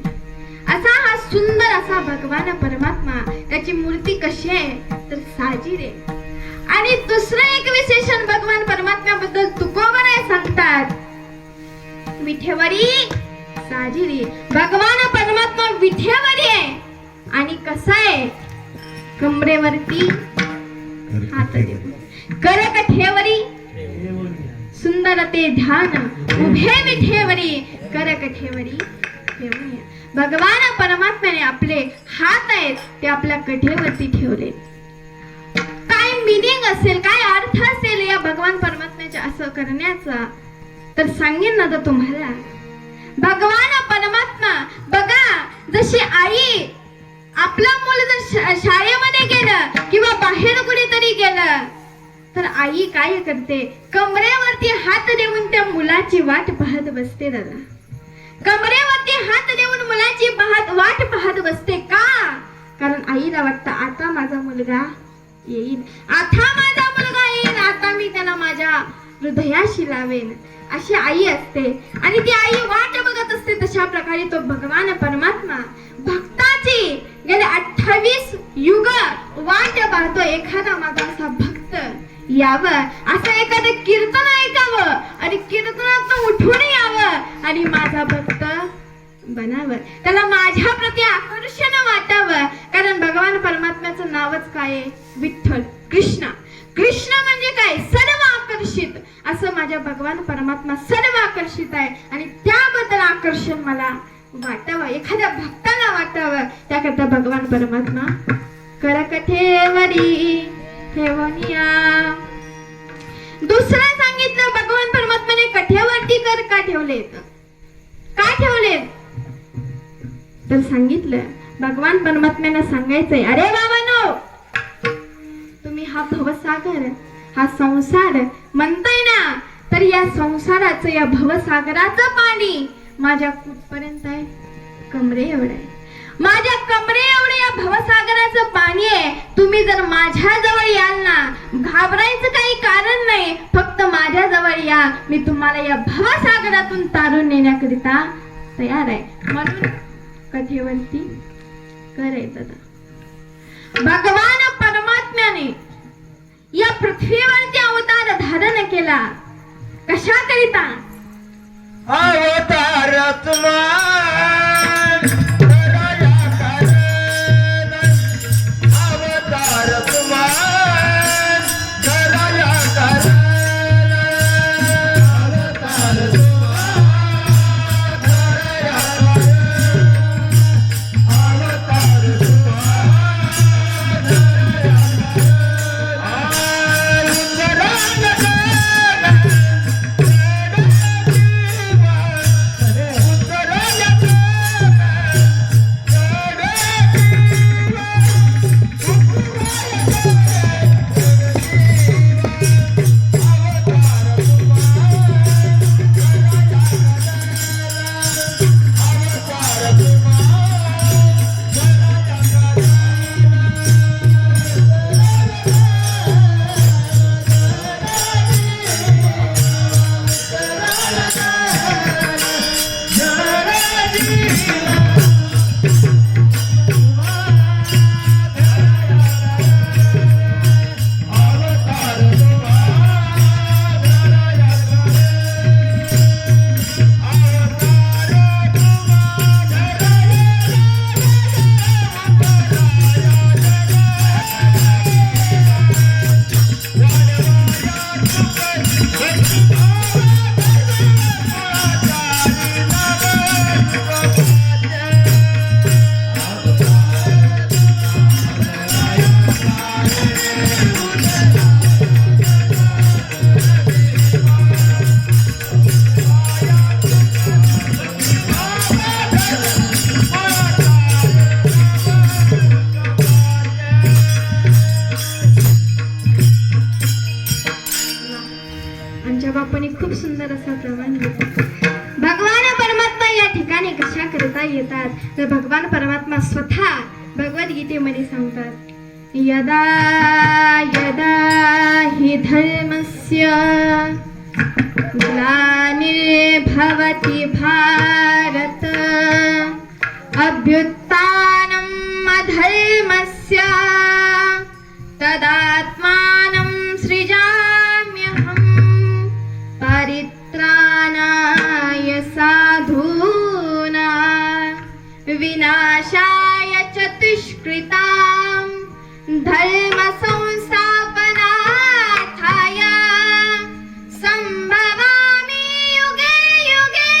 असा हा सुंदर असा भगवान परमात्मा, त्याची मूर्ती कशी आहे तर साजिरे. आणि दुसरं एक विशेषण भगवान परमात्म्याबद्दल तुकोबराय सांगतात, विठेवरी साजिरी. भगवान परमात्मा विठेवरी आहे आणि कसा आहे, कमरेवरती हात देऊन करकठेवरी सुंदर ते ध्यान उभे विठेवरी करकठेवरी ठेवून. भगवान परमात्म्याने आपले हात आहेत ते आपल्या कठेवरती ठेवले. काय मिनिंग असेल, काय अर्थ असेल या भगवान परमात्म्याच्या असं करण्याचा, तर सांगेन ना तर तुम्हाला. भगवान परमात्मा बघा, जशी आई आपलं मूल जर शाळेमध्ये गेलं किंवा बाहेर कुठेतरी गेलं तर आई काय करते, कमरेवरती हात देऊन त्या मुलाची वाट पाहत बसते. दादा, कमरेवरती हात देऊन मुलाची वाट पाहत बसते. का? कारण आईला वाटतं आता माझा मुलगा येईल, आता माझा मुलगा येईल, आता मी त्याला माझ्या हृदयाशी लावेन, अशी आई असते. आणि ती आई वाट बघत असते. तशा प्रकारे तो भगवान परमात्मा भक्ताची गेले 28 युग वाट पाहतो. एखादा माझा असा भक्त यावं, असं एखादं कीर्तन ऐकावं आणि कीर्तनातून उठून यावं आणि माझा भक्त बनावं, त्याला माझ्या प्रती आकर्षण वाटावं. कारण भगवान परमात्म्याचं नावच काय आहे, विठ्ठल, कृष्ण. कृष्ण म्हणजे काय, सर्व आकर्षित. असं माझ्या भगवान परमात्मा सर्व आकर्षित आहे आणि त्याबद्दल आकर्षण मला वाटावं, एखाद्या भक्ताला वाटावं. त्याकरता भगवान परमात्मा करकठेवरी ठेवनिया. दुसरं सांगितलं, भगवान परमात्म्याने कठेवरती कर का ठेवलेत, का ठेवलेत तर सांगितलं, भगवान परमात्म्याने सांगायचंय, अरे बाबांनो, तुम्ही हा भवसागर, हा संसार म्हणताय ना, तर या संसाराचं, या भवसागराचं पाणी माझ्या कुठपर्यंत आहे, कमरे एवढं आहे. माझ्या कमरे एवढे या भवसागराचं पाणी आहे. तुम्ही जर माझ्या जवळ याल ना, घाबरायचं काही कारण नाही, फक्त माझ्या जवळ या, मी तुम्हाला या भवसागरातून तारून नेण्याकरिता तयार आहे. म्हणून कठेवरती करायचं. भगवान परमात्म्याने या पृथ्वीवरती अवतार धारण केला. कशाकरिता? अवतार तुम्हा बापाने खूप सुंदर असा प्रमाण भगवान परमात्मा या ठिकाणी कशा करता येतात तर भगवान परमात्मा स्वतः भगवद्गीतेमध्ये सांगतात, यदा यदा हि धर्मस्य ग्लानिर्भवति भारत अभ्युत्थानम् अधर्मस्य तदात्मानं सृजाम्यहम् परित्राणाय साधूनां विनाशाय च दुष्कृतां धर्म संस्थापनार्थाय संभवामि युगे युगे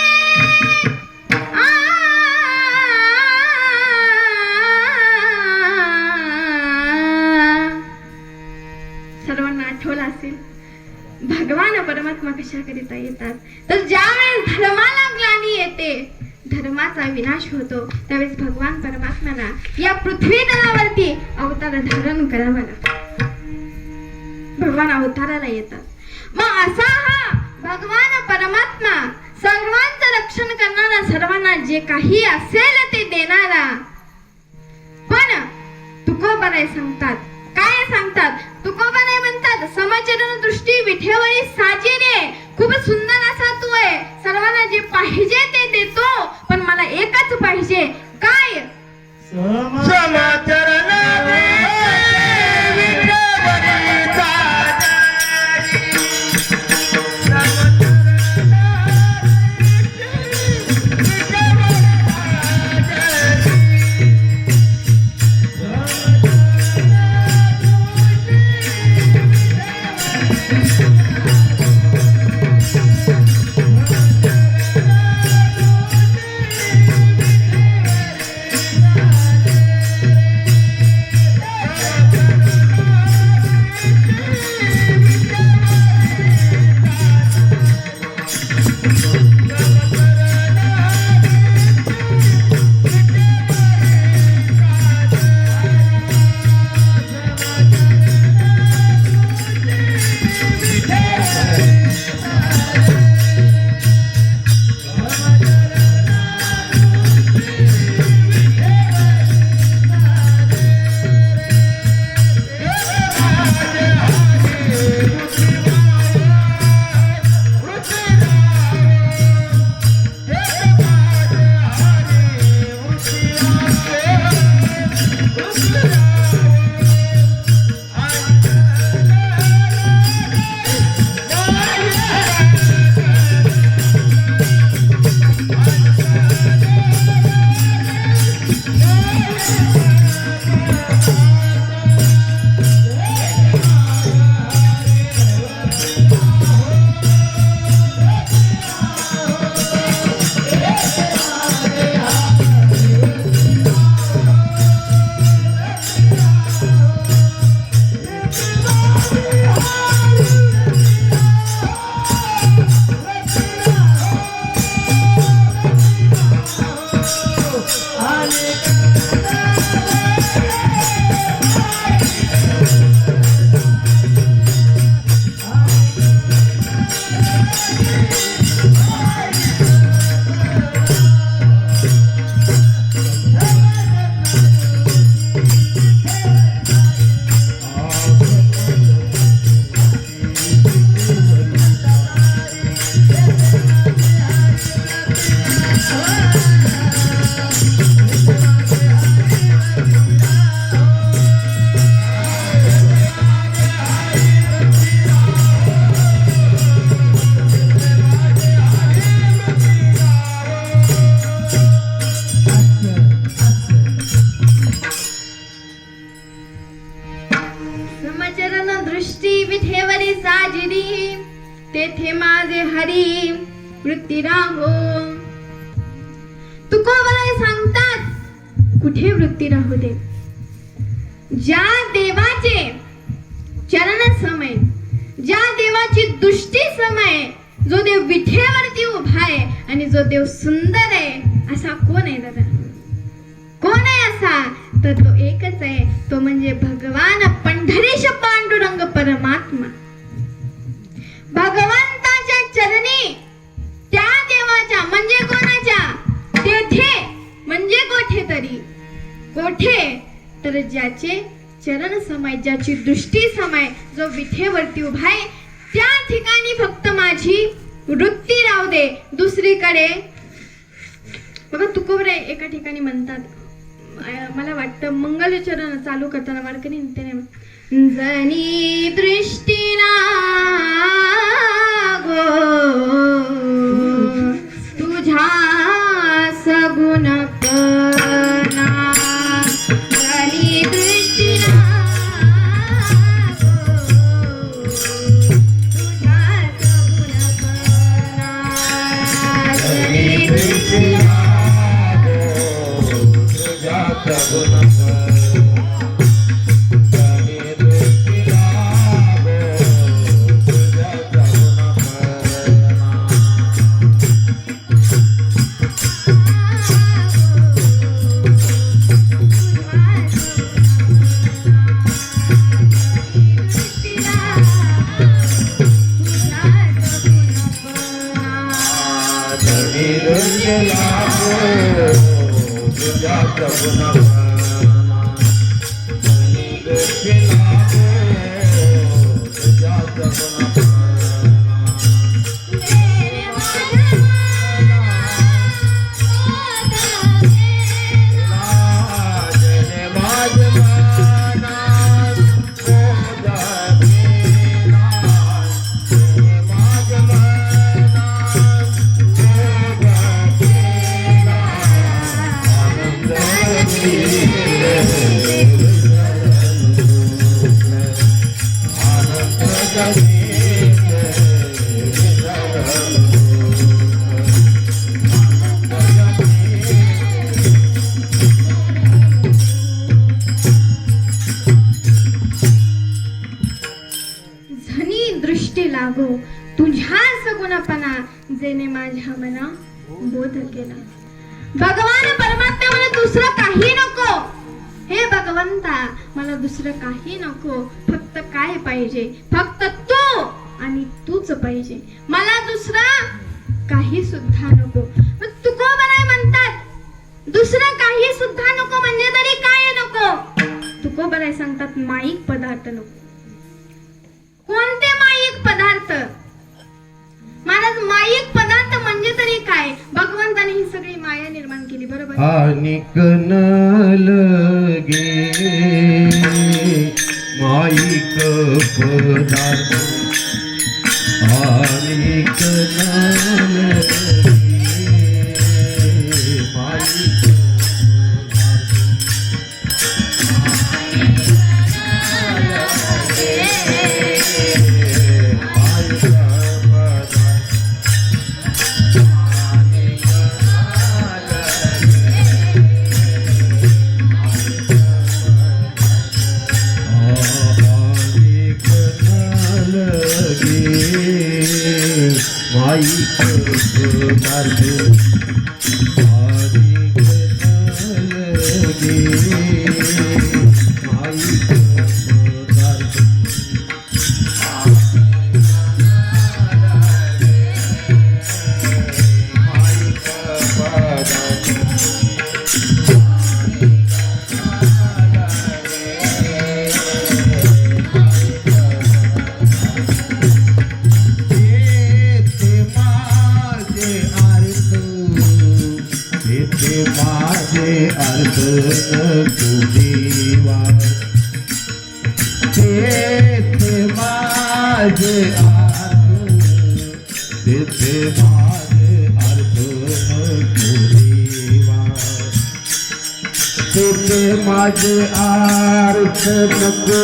सर्वांना आठवलं असेल भगवान परमात्मा कशाकरिता येतात तर ज्यावेळेस धर्माला ग्लानी येते धर्माचा विनाश होतो त्यावेळेस भगवान परमात्म्याला या पृथ्वी तलावरती अवतार धारण करावा लागतो भगवान अवताराला येतात मग असा हा भगवान परमात्मा सर्वांचं रक्षण करणारा सर्वांना जे काही असेल ते देणारा पण तुकोबाराय सांगतात काय सांगतात तुकोबाराय म्हणतात समचरण दृष्टी विठेवरी साजेरे खूप सुंदर असा तू आहे सर्वांना जे पाहिजे ते देतो पण मला एकच पाहिजे काय समचरण तेथे माझे हरी वृत्ती राहो. तुकोबाराय सांगतात कुठे वृत्ती राहू दे. ज्या देवाचे चरण समय, ज्या देवाची दृष्टी समय, जो देव विठेवरती उभा आहे आणि जो देव सुंदर आहे असा कोण आहे दादा? कोण आहे असा? तर तो एकच आहे, तो म्हणजे भगवान पंढरीश पांडुरंग परमात्मा. भगवंताच्या चरणी त्या देवाच्या म्हणजे कोणाच्या? तेथे म्हणजे कोठे तरी. कोठे तर ज्याचे चरण समय, ज्याची दृष्टी समय, जो विठेवरती उभा आहे त्या ठिकाणी फक्त माझी वृत्ती राहू दे, दुसरीकडे बघा तुकोबराय एका ठिकाणी म्हणतात, मला वाटतं मंगलचरण चालू करताना वारकरी त्याने जनी दृष्टी लागो तुझ्या सगुण पणा, जनी दृष्टी लागो तुझ्या सगुण पणा, जनी दृष्टी लागो तुझ्या सगुणपणा जेने माझ्या मना बोध केला. भगवान परमात्मा मला दुसरं काही नको, हे भगवंता मला दुसरं काही नको, फक्त काय पाहिजे, फक्त तू आणि तूच पाहिजे, मला दुसरा काही सुद्धा नको. तुकोबराय म्हणतात दुसरं काही सुद्धा नको म्हणजे तरी काय नको. तुकोबराय सांगतात माईक पदार्थ नको. कोणते माईक पदार्थ महाराज? माईक पदार्थ म्हणजे तरी काय? भगवंताने ही सगळी माया निर्माण केली, बरोबर? आनिक न लगे माईक पदार्थ, आनिक न लगे माईक माझे अर्थ नको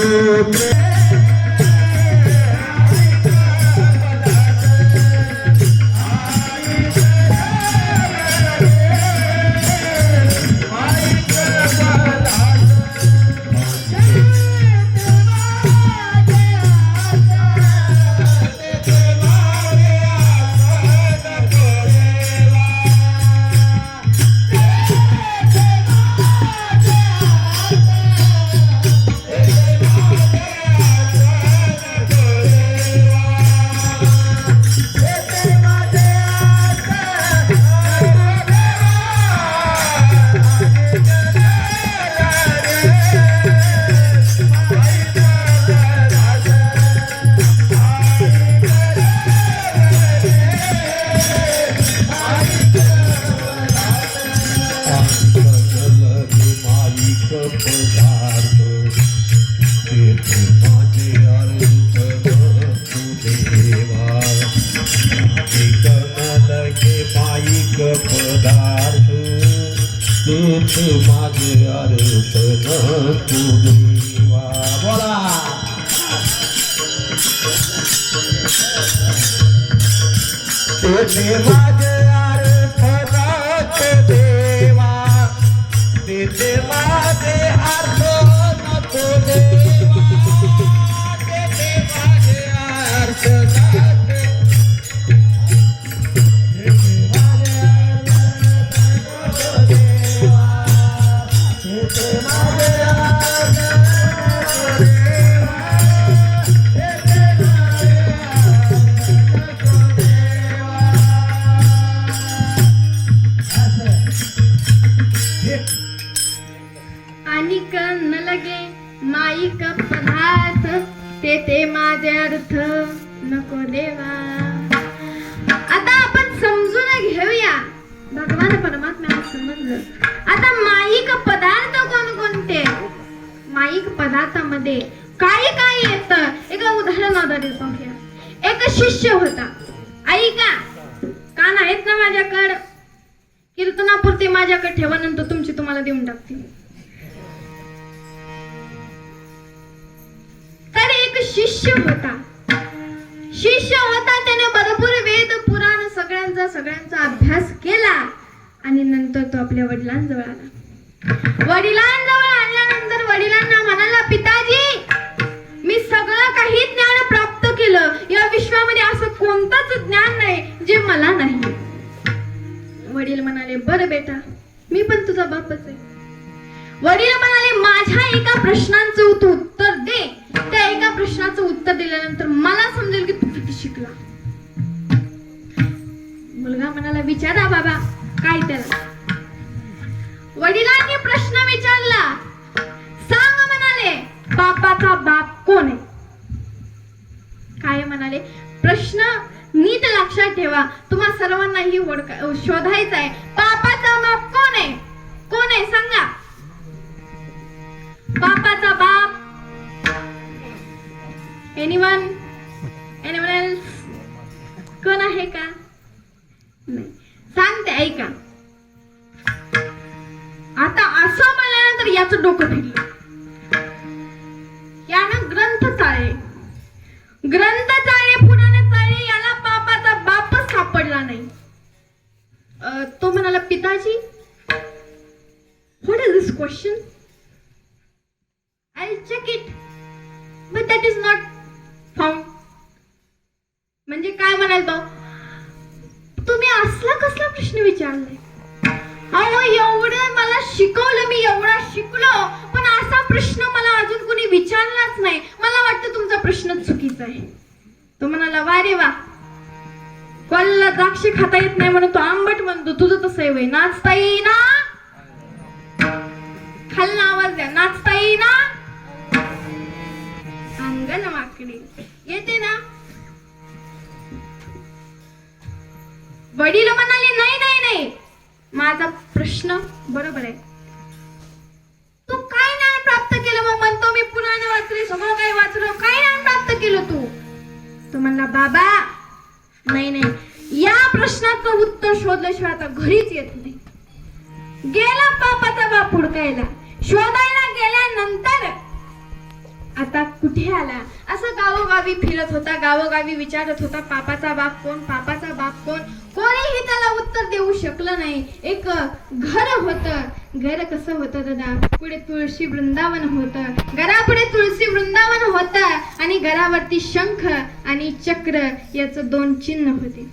पदार्थ तेच माझे अर्थ नको देवा. बोला तेथे माझे अर्थ नको देवा, तेथे माझे अर्थ नको देवा, तेथे माझे अर्थ नको. आणिक न लगे माईक पदार्थ ते माझे अर्थ नको देवा. आता आपण समजून घेऊया भगवान परमात्म्याला समजलं. आता माईक पदार्थ कोणकोणते? माईक पदार्थामध्ये काय काय येतं एका उदाहरणाद्वारे पाहूया. एक शिष्य होता. ऐका, कान आहेत ना माझ्याकडे? कीर्तनापुरते माझ्याकडे ठेवा, नंतर तुमची तुम्हाला देऊन टाकतील. तर एक शिष्य होता. त्याने भरपूर वेद पुराण सगळ्यांचा अभ्यास केला आणि नंतर तो आपल्या वडिलांजवळ आला. वडिलांजवळ आल्यानंतर वडिलांना म्हणाला, पिताजी, मी सगळं काही ज्ञान प्राप्त केलं. या विश्वामध्ये असं कोणतंच ज्ञान नाही जे मला नाही. वडील म्हणाले, बरं बेटा, मी पण तुझा बापच आहे. वडील म्हणाले, माझ्या एका प्रश्नांचं तू उत्तर दे. त्या एका प्रश्नाचं उत्तर दिल्यानंतर मला समजेल की तू किती शिकला. मुलगा म्हणाला, विचारा बाबा, काय त्याला. वडिलांनी प्रश्न विचारला. सांग म्हणाले, बापाचा बाप कोण आहे? काय म्हणाले, प्रश्न नीट लक्षात ठेवा, तुम्हा सर्वांनाही शोधायचा आहे. बापाचा बाप कोण आहे? कोण आहे सांगा. बापाचा बाप. Anyone else? कोण आहे का? नाही. सांगते, ऐका. आता असं म्हणल्यानंतर याचं डोकं फिरलं. यानं ग्रंथ चाळले, पुराण चाळले, याला बापाचा बापच सापडला नाही. तो म्हणाला, पिताजी, what is this question? I'll check it, but that is not found. म्हणजे काय म्हणाल तो? तुम्ही असला कसला प्रश्न विचारलाय? अहो, एवढं मला शिकवलं, मी एवढा शिकलो, पण असा प्रश्न मला अजून कोणी विचारलाच नाही. मला वाटतं तुमचा प्रश्न चुकीचा आहे. तो म्हणाला, वा रे वा, कोणाला द्राक्ष खाता येत नाही म्हणून तो आंबट म्हणतो. तुझं तसं आहे वय. नाचता येईना? खालना आवाज द्या. नाचता येईना? अंगण वाकडी येते ना? वडील म्हणाले, नाही नाही नाही, माझा प्रश्न बरोबर आहे. तू काय ज्ञान प्राप्त केलं? मग म्हणतो मी पुराण वाचले, सगळं काही वाचलं. काय ज्ञान प्राप्त केलं तू? तो म्हणला, बाबा, नाही नाही, या प्रश्नाचं उत्तर शोधल्याशिवाय आता घरीच येत नाही. गेला बापाचा बाप हुडकायला. शोधायला गेल्यानंतर आता कुठे आला? असं गावोगावी फिरत होता, गावोगावी विचारत होता, पापाचा बाप कोण, पापाचा बाप कोण. कोणीही त्याला उत्तर देऊ शकलं नाही. एक घर होतं. घर कसं होतं दादा? पुढे तुळशी वृंदावन होतं. घरापुढे तुळशी वृंदावन होतं आणि घरावरती शंख आणि चक्र याचं 2 चिन्ह होते.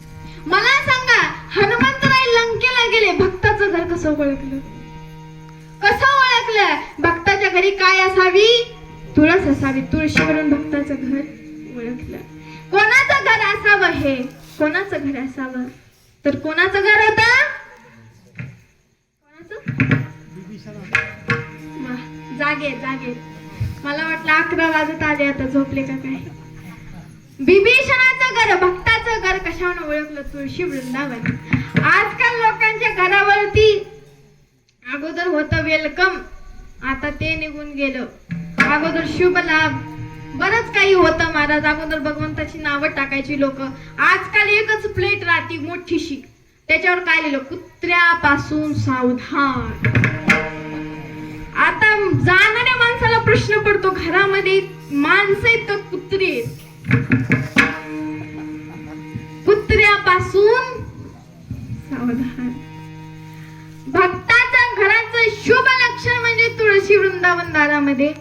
मला सांगा, हनुमंतराय लंकेला गेले, भक्ताचं घर कसं ओळखलं? कसं ओळखलं? भक्ताच्या घरी काय असावी? तुळस असावी. तुळशीवरून भक्ताचं घर ओळखलं. कोणाचं घर असावं? हे कोणाचं घर असावं? तर कोणाचं घर होतं? कोणाचं? जागे जागे. मला वाटलं 11 वाजत आले, आता झोपले का काय. बिभीषणाचं घर, भक्ताचं घर कशाने ओळखलं? तुळशी वृंदावन. आजकाल लोकांच्या घरावरती अगोदर होतं वेलकम, आता ते निघून गेलं. अगोदर शुभ लाभ, बरंच काही होतं महाराज. अगोदर भगवंताची नावं टाकायची लोक. आजकाल एकच प्लेट राहती मोठीशी त्याच्यावर काय लिहिलं, कुत्र्यापासून सावधान. आता जाणाऱ्या माणसाला प्रश्न पडतो, घरामध्ये माणसं आहेत का कुत्रे आहेत? कुत्र्यापासून सावधान. भक्ताचं घराचं शुभ लक्षण म्हणजे तुळशी वृंदावन दारामध्ये.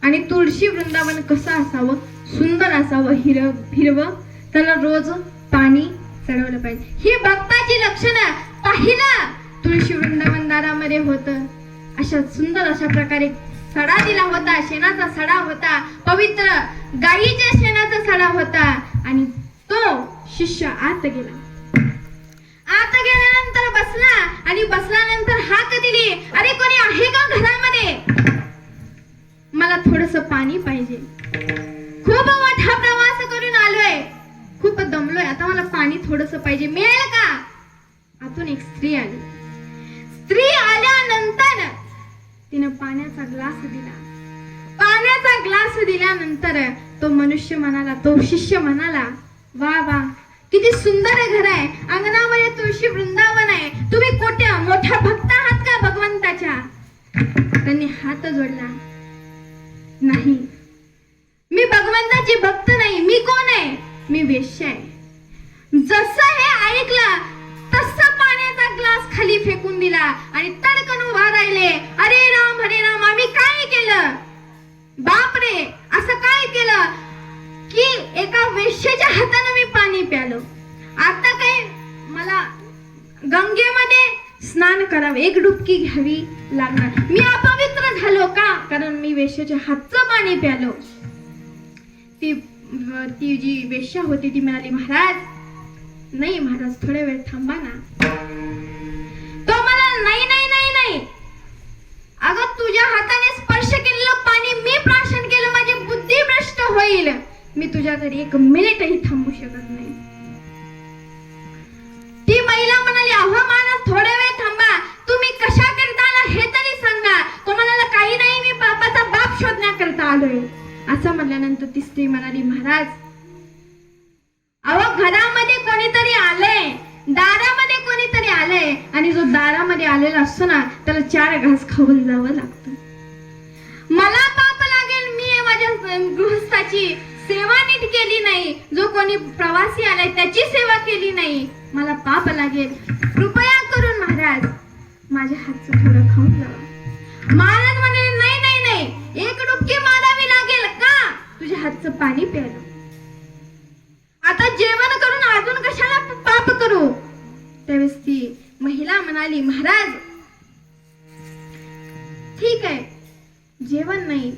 आणि तुळशी वृंदावन कसं असावं, सुंदर असावं, हिरवं, त्याला रोज पाणी चढवलं पाहिजे. ही भक्ताची लक्षणं पाहिलं तुळशी वृंदावन दारामध्ये होतं. अशा सुंदर अशा प्रकारे सडा दिला होता, शेणाचा सडा होता, पवित्र गायीच्या शेणाचा सडा होता. आणि तो शिष्य आत गेला. आत गेल्यानंतर बसला आणि बसल्यानंतर हाक दिली, अरे कोणी आहे का घरामध्ये? मला थोडस पाणी पाहिजे, खूप मोठा प्रवास करून आलोय, खूप दमलोय, आता मला पाणी थोडस पाहिजे, मिळेल का? आतून एक स्त्री आली. स्त्री आल्यानंतर तिने पाण्याचा ग्लास दिला. पाण्याचा ग्लास दिल्यानंतर तो मनुष्य म्हणाला, तो शिष्य म्हणाला, वा वा, किती सुंदर घर आहे, अंगणामध्ये तुळशी वृंदावन आहे, तुम्ही कोट्या मोठ्या भक्त आहात का भगवंताच्या? त्यांनी हात जोडला, नाही, मी भगवंताची भक्त नाही. मी कोण आहे? मी वेश्या आहे. जसं हे ऐकलं तसं पाण्याचा ग्लास खाली फेकून दिला आणि तडकन उभा राहिले. अरे राम हरे राम, आम्ही काय केलं? बाप रे, असं काय केलं की एका वेश्येच्या हाताने मी पाणी प्यालो? आता काय मला गंगेमध्ये स्नान करावं, एक डुबकी घ्यावी लागणार. मी अपवित्र झालो का? कारण मी वेश्येच्या हातचं पाणी प्यालो. ती जी वेश्या होती ती म्हणाली, महाराज, नाही महाराज, थोडे वेळ थांबा ना. तो म्हणाला, नाही नाही नाही नाही, अगं तुझ्या हाताने स्पर्श केलेलं पाणी मी प्राशन केलं, माझी बुद्धी भ्रष्ट होईल, मी तुझ्या घरी एक मिनिटही थांबू शकत नाही. ती महिला म्हणाली, अहो महाराज, थोडे वेळ थांबा, तुम्ही कशा करता आला हे तरी सांगा. तो म्हणाला, काही नाही, मी बापाचा बाप शोधण्याकरता आलोय. असं म्हणल्यानंतर ती स्त्री म्हणाली, महाराज, अहो घरामध्ये कोणीतरी आलंय, दारामध्ये कोणीतरी आलंय, आणि जो दारामध्ये आलेला असतो ना त्याला 4 घास खाऊन जावं लागतं. मला पाप लागेल, मी माझ्या गृहस्थाची सेवा नीट केली नाही, जो कोणी प्रवासी आलाय त्याची सेवा केली नाही, मला पाप लागेल, कृपया करून महाराज माझ्या हातचं थोडं खाऊन जावं. महाराज म्हणाले, नाही नाही नाही, एक डुबकी मारावी लागेल का? तुझ्या हातचं पाणी प्यायला. आता जेवण करून अजून कशाला पाप करू? त्यावेळेस ती महिला म्हणाली, महाराज ठीक आहे, जेवण नाही,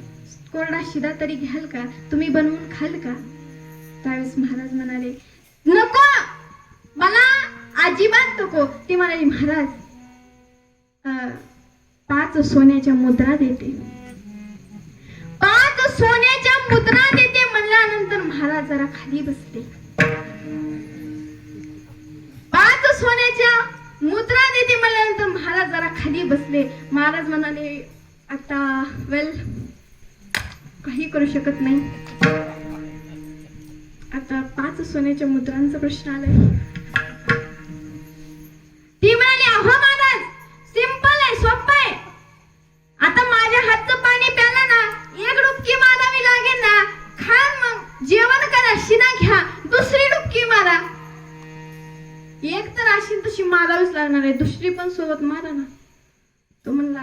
कोरडा शिरा तरी घ्याल का? तुम्ही बनवून खाल का? त्यावेळेस महाराज म्हणाले, नको, मला अजिबात नको. ती म्हणाली, महाराज 5 सोन्याच्या मुद्रा देते. 5 सोन्याच्या मुद्रा देते म्हणल्यानंतर महाराज जरा खाली बसले. 5 सोन्याच्या मुद्रा देते म्हणल्यानंतर महाराज जरा खाली बसले. महाराज म्हणाले, आता वेल, काही करू शकत नाही, आता 5 सोन्याच्या मुद्रांचा प्रश्न आलाय. ती म्हणाली, अहो महाराज, सिंपल आहे, सोपं आहे, आता माझ्या हातचं पाणी प्याला ना, एक डुबकी मारावी लागेल ना, खा, मग जेवण करा, शिरा घ्या, दुसरी डुबकी मारा. एक तर अशी तशी मारावीच लागणार आहे, दुसरी पण सोबत मारा ना. तो म्हणला,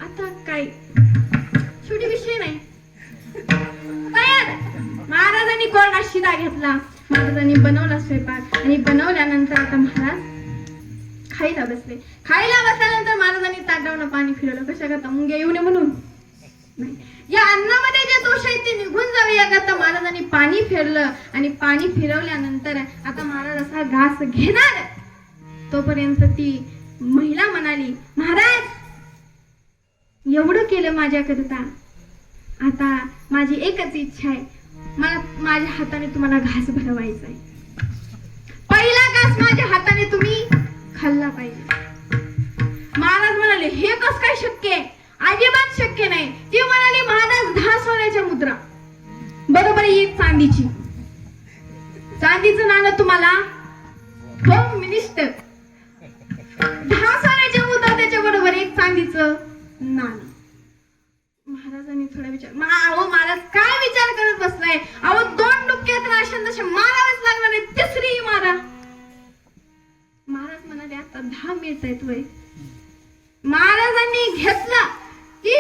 आता काय, शेवटी विषय नाही, तयार. महाराजांनी कोरडा शिरा घेतला, महाराजांनी बनवला स्वयंपाक, आणि बनवल्यानंतर आता महाराज खायला बसले. खायला बसल्यानंतर महाराजांनी ताटावरून पाणी फिरवलं. कशा करता? मुंग्या येऊ नये म्हणून नाही, या अन्नामध्ये जे दोष आहेत ते निघून जावे याकरता महाराजांनी पाणी फिरलं. आणि पाणी फिरवल्यानंतर आता महाराज असा घास घेणार, तोपर्यंत ती महिला म्हणाली, महाराज एवढं केलं माझ्याकरता, आता माझी एकच इच्छा आहे, मला माझ्या हाताने तुम्हाला घास भरवायचा आहे. पहिला घास माझ्या हाताने तुम्ही खाल्ला पाहिजे. महाराज म्हणाले, हे कसं काय शक्य आहे? अजिबात शक्य नाही. ती म्हणाली, महाराज 10 सोन्याच्या मुद्रा, बरोबर एक चांदीची. चांदीचं नाणं तुम्हाला होम मिनिस्टर 10 सोन्याच्या मुद्रा त्याच्या बरोबर एक चांदीचं नाणं. महाराजांनी थोडा विचार अहो महाराज काय विचार करत बसलाय? अहो 2 डुक्क्यात राशन तसे मारावेच लागणार आहे, तिसरी मारा. महाराज म्हणाले आता 10 मिळत आहेत वय. महाराजांनी घेतला की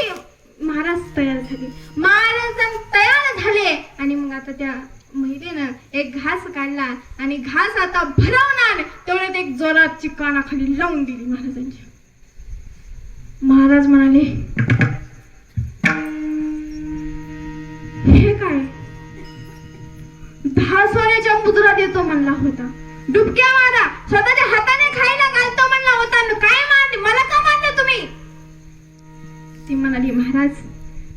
महाराज तयार झाले. महाराज तयार झाले आणि मग आता त्या महिलेनं एक घास काढला आणि घास आता भरवणार तेवढ्यात एक जोराची कानाखाली लावून दिली महाराजांच्या. महाराज म्हणाले हे काय? 10 सोन्याच्या मुद्रा देतो म्हणला होता, डुबक्या मारा, स्वतःच्या हाताने खायला घालतो म्हणला होता, काय मारले मला? का मारले तुम्ही? ती म्हणाली महाराज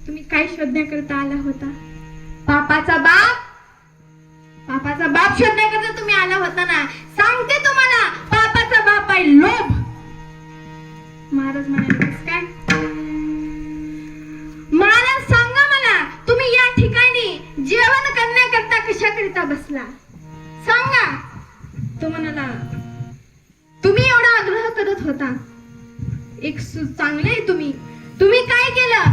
तुम्ही काय शोधण्याकरता आला होता? पापाचा बाप शोधण्याकरता तुम्ही आला होता ना. सांगते तुम्हाला पापाचा बाप आहे लोभ. महाराज म्हणाले कसं काय? महाराज सांगा मला तुम्ही या ठिकाणी जेवण करण्याकरता कशाकरिता बसला? सांगा. तो म्हणाला तुम्ही एवढा आग्रह करत होता, एक चांगले तुम्ही काय केलं?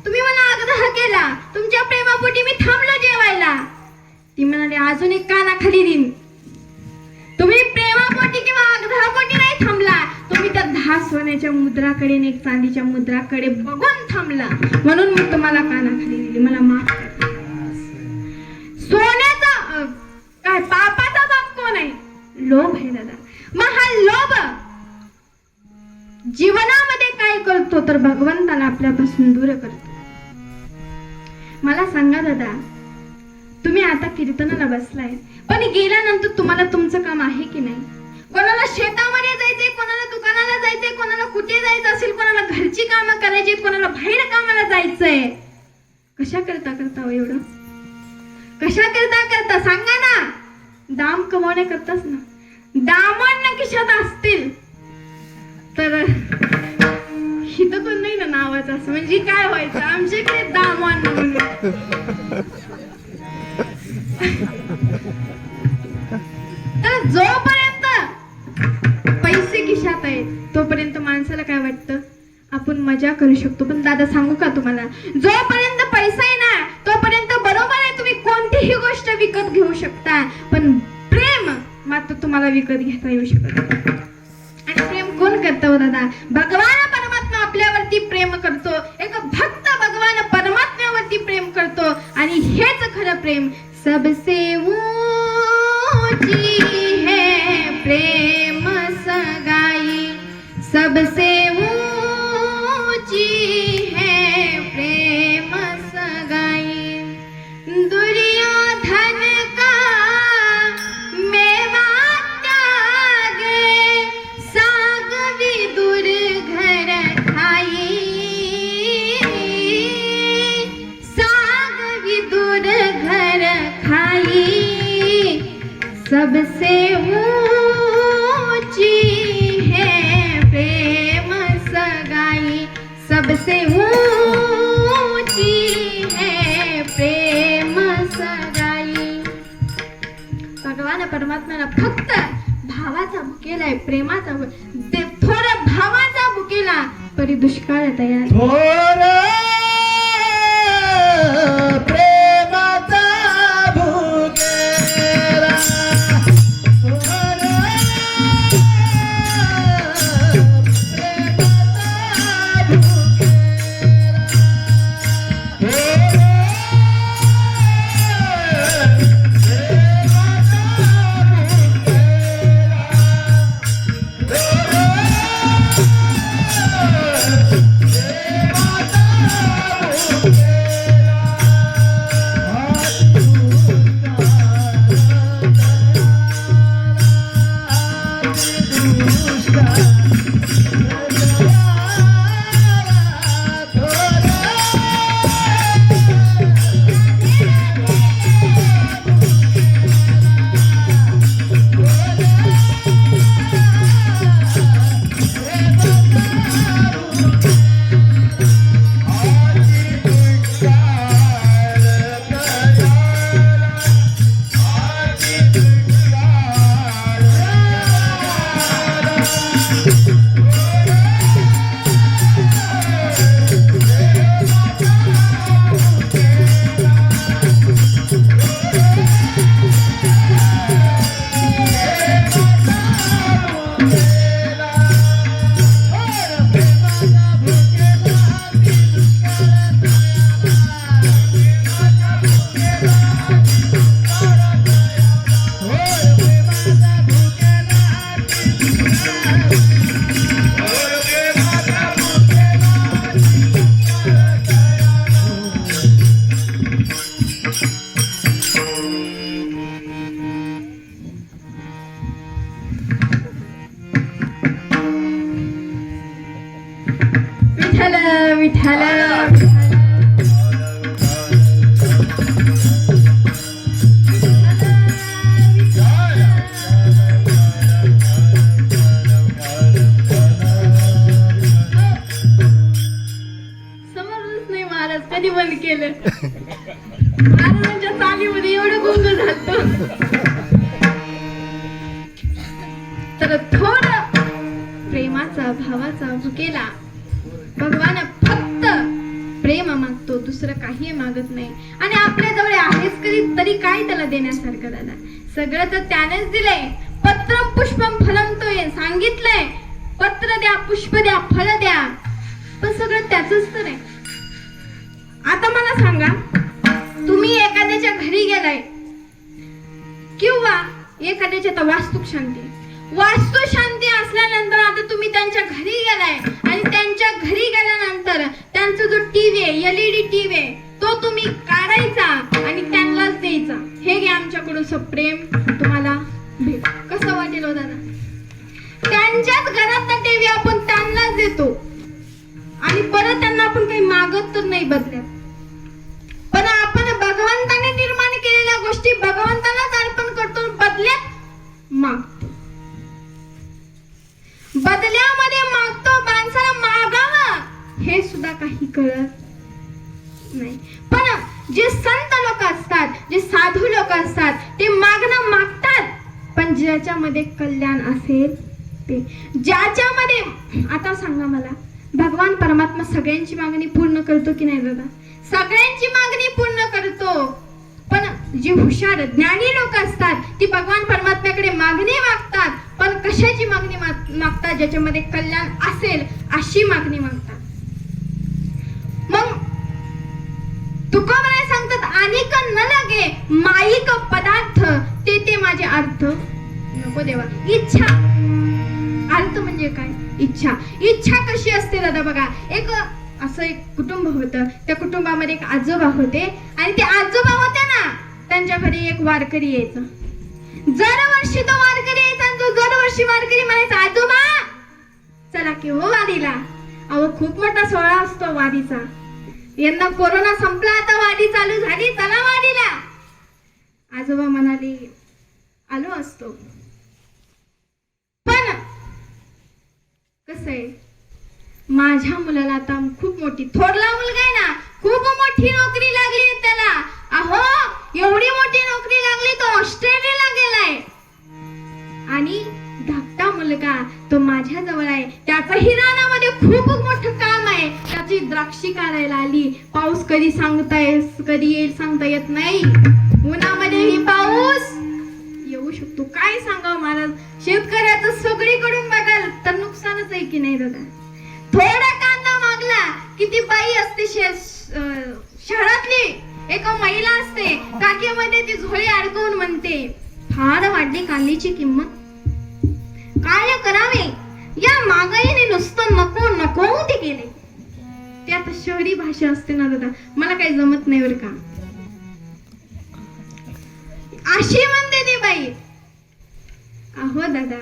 तुम्ही मला आग्रह केला, तुमच्या प्रेमापोटी मी थांबलो जेवायला. ती म्हणाली अजून एक कानाखाली देईन. तुम्ही प्रेमापोटी किंवा आग्रहापोटी नाही थांबला, तुम्ही त्या 10 सोन्याच्या मुद्राकडे आणि एक चांदीच्या मुद्राकडे बघून थांबला, म्हणून मी तुम्हाला कानाखाली दिली. मला माफ करा. सोन्याचा काय पापाचा बाप कोण आहे? लोभ आहे दादा. मग हा लोभ जीवनामध्ये काय करतो तर भगवंताला आपल्यापासून दूर करतो. मला सांगा दादा, तुम्ही आता कीर्तनाला बसलाय, पण गेल्यानंतर तुम्हाला तुमचं काम आहे की नाही? कोणाला शेतामध्ये जायचंय, कोणाला दुकानाला जायचंय, कोणाला कुठे जायचं असेल, कोणाला घरची कामं करायची, कोणाला बाहेर कामाला जायचंय. कशा करता हो एवढं? कशा करता सांगा ना. दाम कमवण्याकरताच ना. दामन खिशात असतील तर हित पण नाही ना नावाचं असं, म्हणजे काय व्हायचं आमच्याकडे दामन म्हणून. तर जोपर्यंत पैसे खिशात आहेत तोपर्यंत माणसाला काय वाटतं आपण मजा करू शकतो. पण दादा सांगू का तुम्हाला, जोपर्यंत पैसा आहे ना तोपर्यंत बरोबर आहे तुम्ही कोणतीही गोष्ट विकत घेऊ शकता, पण प्रेम मात्र तुम्हाला विकत घेता येऊ शकत नाही. आणि प्रेम कोण करतो दादा? भगवान परमात्मा आपल्यावरती प्रेम करतो. एक भक्त भगवान परमात्म्यावरती प्रेम करतो आणि हेच खरं प्रेम. सबसे ऊंची है प्रेम सगाई, सबसे ऊंची है प्रेम सगाई. दुर्योधन का मेवा त्यागे, साग विदुर घर खाई, साग विदुर घर खाई. सबसे ऊंची है प्रेम सगाई, सबसे ऊंची है प्रेम सगाई. भगवान परमात्म्याला फक्त भावाचा भुकेलाय, प्रेमाचा थोडं भावाचा भुकेला परी दुष्काळ तयार. थोर प्रेमाचा भुकेला, थोर प्रेमाचा भुकेला, थोर प्रेमाचा भुकेला, विठ्ठल विठ्ठल समजलंच नाही महाराज कधी बंद केलं महाराजांच्या चालीमध्ये एवढं गुंग झालत तर थोड प्रेमाचा भावाचा भुकेला भगवान फक्त प्रेम मागतो दुसरं काही मागत नाही आणि आपल्या जवळ आहेच कधी तरी काय त्याला देण्यासारखं दादा सगळं तर त्यानेच दिलंय पत्रम पुष्पम फलम तो सांगितलंय पत्र द्या पुष्प द्या फळ द्या पण सगळं त्याचंच तर आहे आता मला सांगा तुम्ही एखाद्याच्या घरी गेलाय किंवा एखाद्याच्या तर वास्तू शांती असल्यानंतर आता तुम्ही त्यांच्या घरी गेलाय आणि त्यांच्या घरी गेल्यानंतर त्यांचा जो टीव्ही आहे LED टीव्ही आहे तो तुम्ही काढायचा आणि त्यांनाच द्यायचा हे घे आमच्याकडून प्रेम तुम्हाला भेट कसं वाटेल हो दादा त्यांच्याच घरातला टीव्ही आपण त्यांनाच देतो आणि परत त्यांना आपण काही मागत तर नाही बदल्यात पण आपण भगवंताने निर्माण केलेल्या गोष्टी भगवंतालाच अर्पण करतो बदल्यात मागतो बदल्यामध्ये मागतो माणसाला मागावं हे सुद्धा काही कळत नाही पण जे संत लोक असतात जे साधू लोक असतात ते मागणं मागतात पण ज्याच्यामध्ये कल्याण असेल ते ज्याच्यामध्ये आता सांगा मला भगवान परमात्मा सगळ्यांची मागणी पूर्ण करतो की नाही दादा सगळ्यांची मागणी पूर्ण करतो पण जी हुशार ज्ञानी लोक असतात ती भगवान परमात्म्याकडे मागणी मागतात पण कशाची मागणी मागतात ज्याच्यामध्ये कल्याण असेल अशी मागणी मागतात मग तुकोबराय सांगतात अनेक न लगे माईक पदार्थ ते ते माझे अर्थ नको देवा इच्छा अर्थ म्हणजे काय इच्छा कशी असते दादा बघा एक असं एक कुटुंब होतं त्या कुटुंबामध्ये एक आजोबा होते आणि ते आजोबा होते ना त्यांच्या घरी एक वारकरी यायचं दरवर्षी तो वारकरी यायचा आणि तो दरवर्षी वारकरी म्हणायचा आजोबा चला की हो वारीला अहो खूप मोठा सोहळा असतो वारीचा यंदा कोरोना संपला आता वारी चालू झाली चला वारीला आजोबा म्हणाले आलो असतो पण कसं आहे माझ्या मुलाला आता खूप मोठी थोरला मुलगा आहे ना खूप मोठी नोकरी लागली त्याला अहो एवढी मोठी नोकरी लागली तो ऑस्ट्रेलियाला गेलाय आणि धाकटा मुलगा तो माझ्या जवळ आहे त्याचाही रानामध्ये खूप मोठं काम आहे त्याची द्राक्षी काढायला आली पाऊस कधी येईल सांगता येत नाही उन्हामध्येही पाऊस येऊ शकतो काय सांगावं महाराज शेतकऱ्याचं सगळीकडून बघाल तर नुकसानच आहे की नाही दादा थोडा कांदा मागला की ती बाई असते शहरातली एक महिला असते काकेमध्ये ती झोळी अडकवून म्हणते फार वाढली कांद्याची किंमत काय करावे या महागाईने नुसतं नको नको ते केले ते आता शहरी भाषा असते ना दादा मला काही जमत नाही बरं का अशी म्हणते ती बाई अहो दादा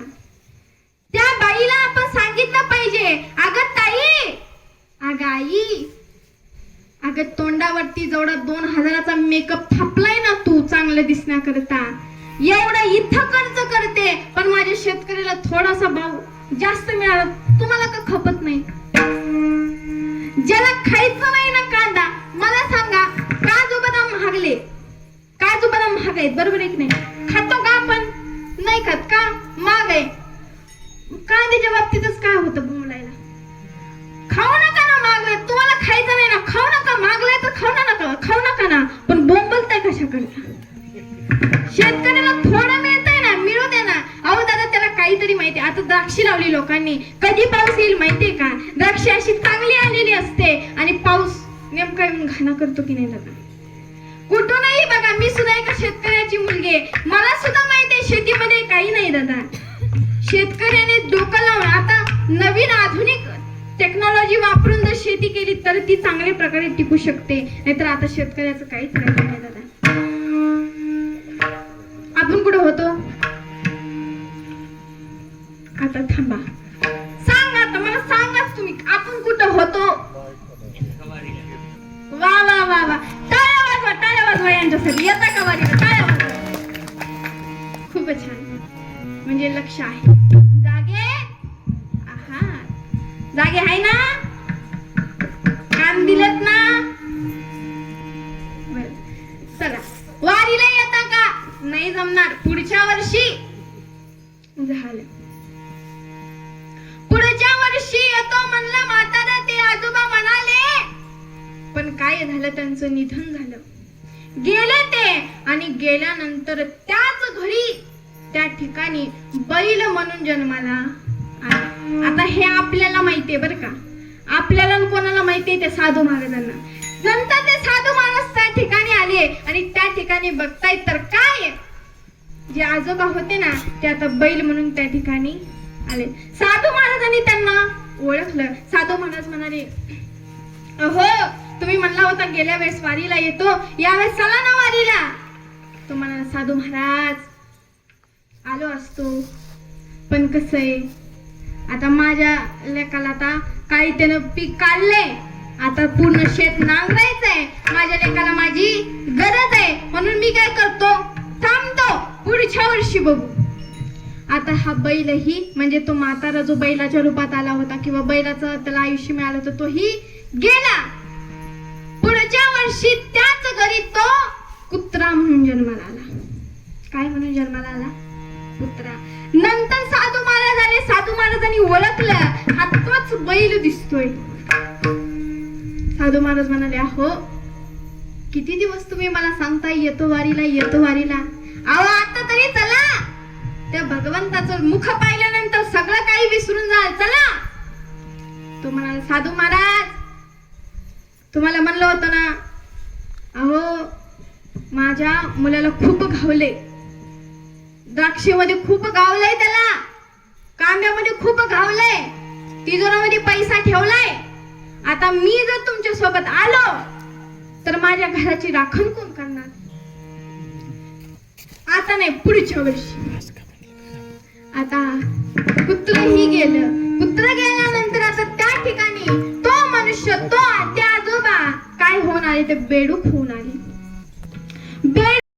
त्या बाईला आपण सांगितलं पाहिजे अगं ताई अगं आई अगं तोंडावरती जेवढा 2000चा मेकअप थापलाय ना तू चांगलं दिसण्याकरता एवढा इथं खर्च करते पण माझ्या शेतकऱ्याला थोडासा भाव जास्त मिळाला तुम्हाला का खपत नाही ज्याला खायचं नाही ना कांदा मला सांगा काजू बदाम महागले काजू बदाम महाग आहेत बरोबर आहे की नाही खातो का आपण नाही खात का महाग आहे कांद्याच्या बाबतीतच काय होतं बोलायला खाऊ नका ना मागलाय तुम्हाला खायचं नाही ना खाऊ नका मागलाय तर खाऊ नका ना पण बोंबलताय कशाकडे शेतकऱ्याला थोडं मिळतंय ना मिळू दे ना अहो दादा त्याला काहीतरी माहिती आता द्राक्षी लावली लोकांनी कधी पाऊस येईल माहितीये का द्राक्षी अशी चांगली आलेली असते आणि पाऊस नेमका घाणा करतो की नाही दादा कुठूनही बघा मी सुद्धा एका शेतकऱ्याची मुलगी आहे मला सुद्धा माहितीये शेतीमध्ये काही नाही दादा शेतकऱ्याने डोकं लावून आता नवीन आधुनिक टेक्नॉलॉजी वापरून जर शेती केली तर ती चांगल्या प्रकारे टिकू शकते नाहीतर आता शेतकऱ्याचं काहीच राहिलं नाही दादा आपण कुठं होतो आता थांबा सांगा आता मला सांगाच तुम्ही आपण कुठं होतो येता का वारीला? काय खूपच छान, म्हणजे लक्ष आहे. जागे आहात, जागे आहे ना? कान दिलेत ना? बरं. चला, वारीला येता का? नाही जमणार, पुढच्या वर्षी. झालं, पुढच्या वर्षी येतो म्हणलं म्हातारा, ते आजोबा म्हणाले. पण काय झालं, त्यांचं निधन झालं. गेले ते, आणि गेल्यानंतर त्याच घरी त्या ठिकाणी बैल म्हणून जन्माला आला. आता हे आपल्याला माहितीये बरं का, आपल्याला आणि कोणाला माहितीये? ते साधू महाराजांना. नंतर ते साधू महाराज त्या ठिकाणी आले आणि त्या ठिकाणी बघतायत तर काय, जे आजोबा होते ना ते आता बैल म्हणून त्या ठिकाणी आले. साधू महाराजांनी त्यांना ओळखलं. साधू महाराज म्हणाले, अहो तुम्ही म्हणला होता गेल्या वेळेस वारीला येतो, यावेळेस चला ना वारीला. तो म्हणाला, साधू महाराज आलो असतो, पण कसं आहे, आता माझ्या लेकाला आता काही त्यानं पीक काढले, आता पूर्ण शेत नांगरायचंय, माझ्या लेकाला माझी गरज आहे, म्हणून मी काय करतो, थांबतो, पुढच्या वर्षी बघू. आता हा बैलही, म्हणजे तो म्हातारा जो बैलाच्या रूपात आला होता किंवा बैलाचं त्याला आयुष्य मिळालं होतं, तोही गेला. पुढच्या वर्षी त्याच घरी तो कुत्रा म्हणून जन्माला आला. काय म्हणून जन्माला आला? कुत्रा. नंतर साधू महाराज आले. साधू महाराजांनी ओळखलं, हा तोच बैल दिसतोय. साधू महाराज म्हणाले, अहो किती दिवस तुम्ही मला सांगता येतो वारीला, येतो वारीला. अहो आता तरी चला, त्या भगवंताचं मुख पाहिल्यानंतर सगळं काही विसरून जाल, चला. तो म्हणाला, साधू महाराज तुम्हाला म्हणलं होतं ना, अहो माझ्या मुलाला खूप घावले, द्राक्षेमध्ये खूप गावलंय, त्याला कांद्यामध्ये खूप घावलंय, तिजोरामध्ये पैसा ठेवलाय. आता मी जर तुमच्या सोबत आलो तर माझ्या घराची राखण कोण करणार? आता नाही, पुढच्या वर्षी. आता कुत्रही गेलं. कुत्र गेल्यानंतर आता त्या ठिकाणी तो मनुष्य, तो त्या आजोबा काय होऊन आले, ते बेडूक होऊन आले.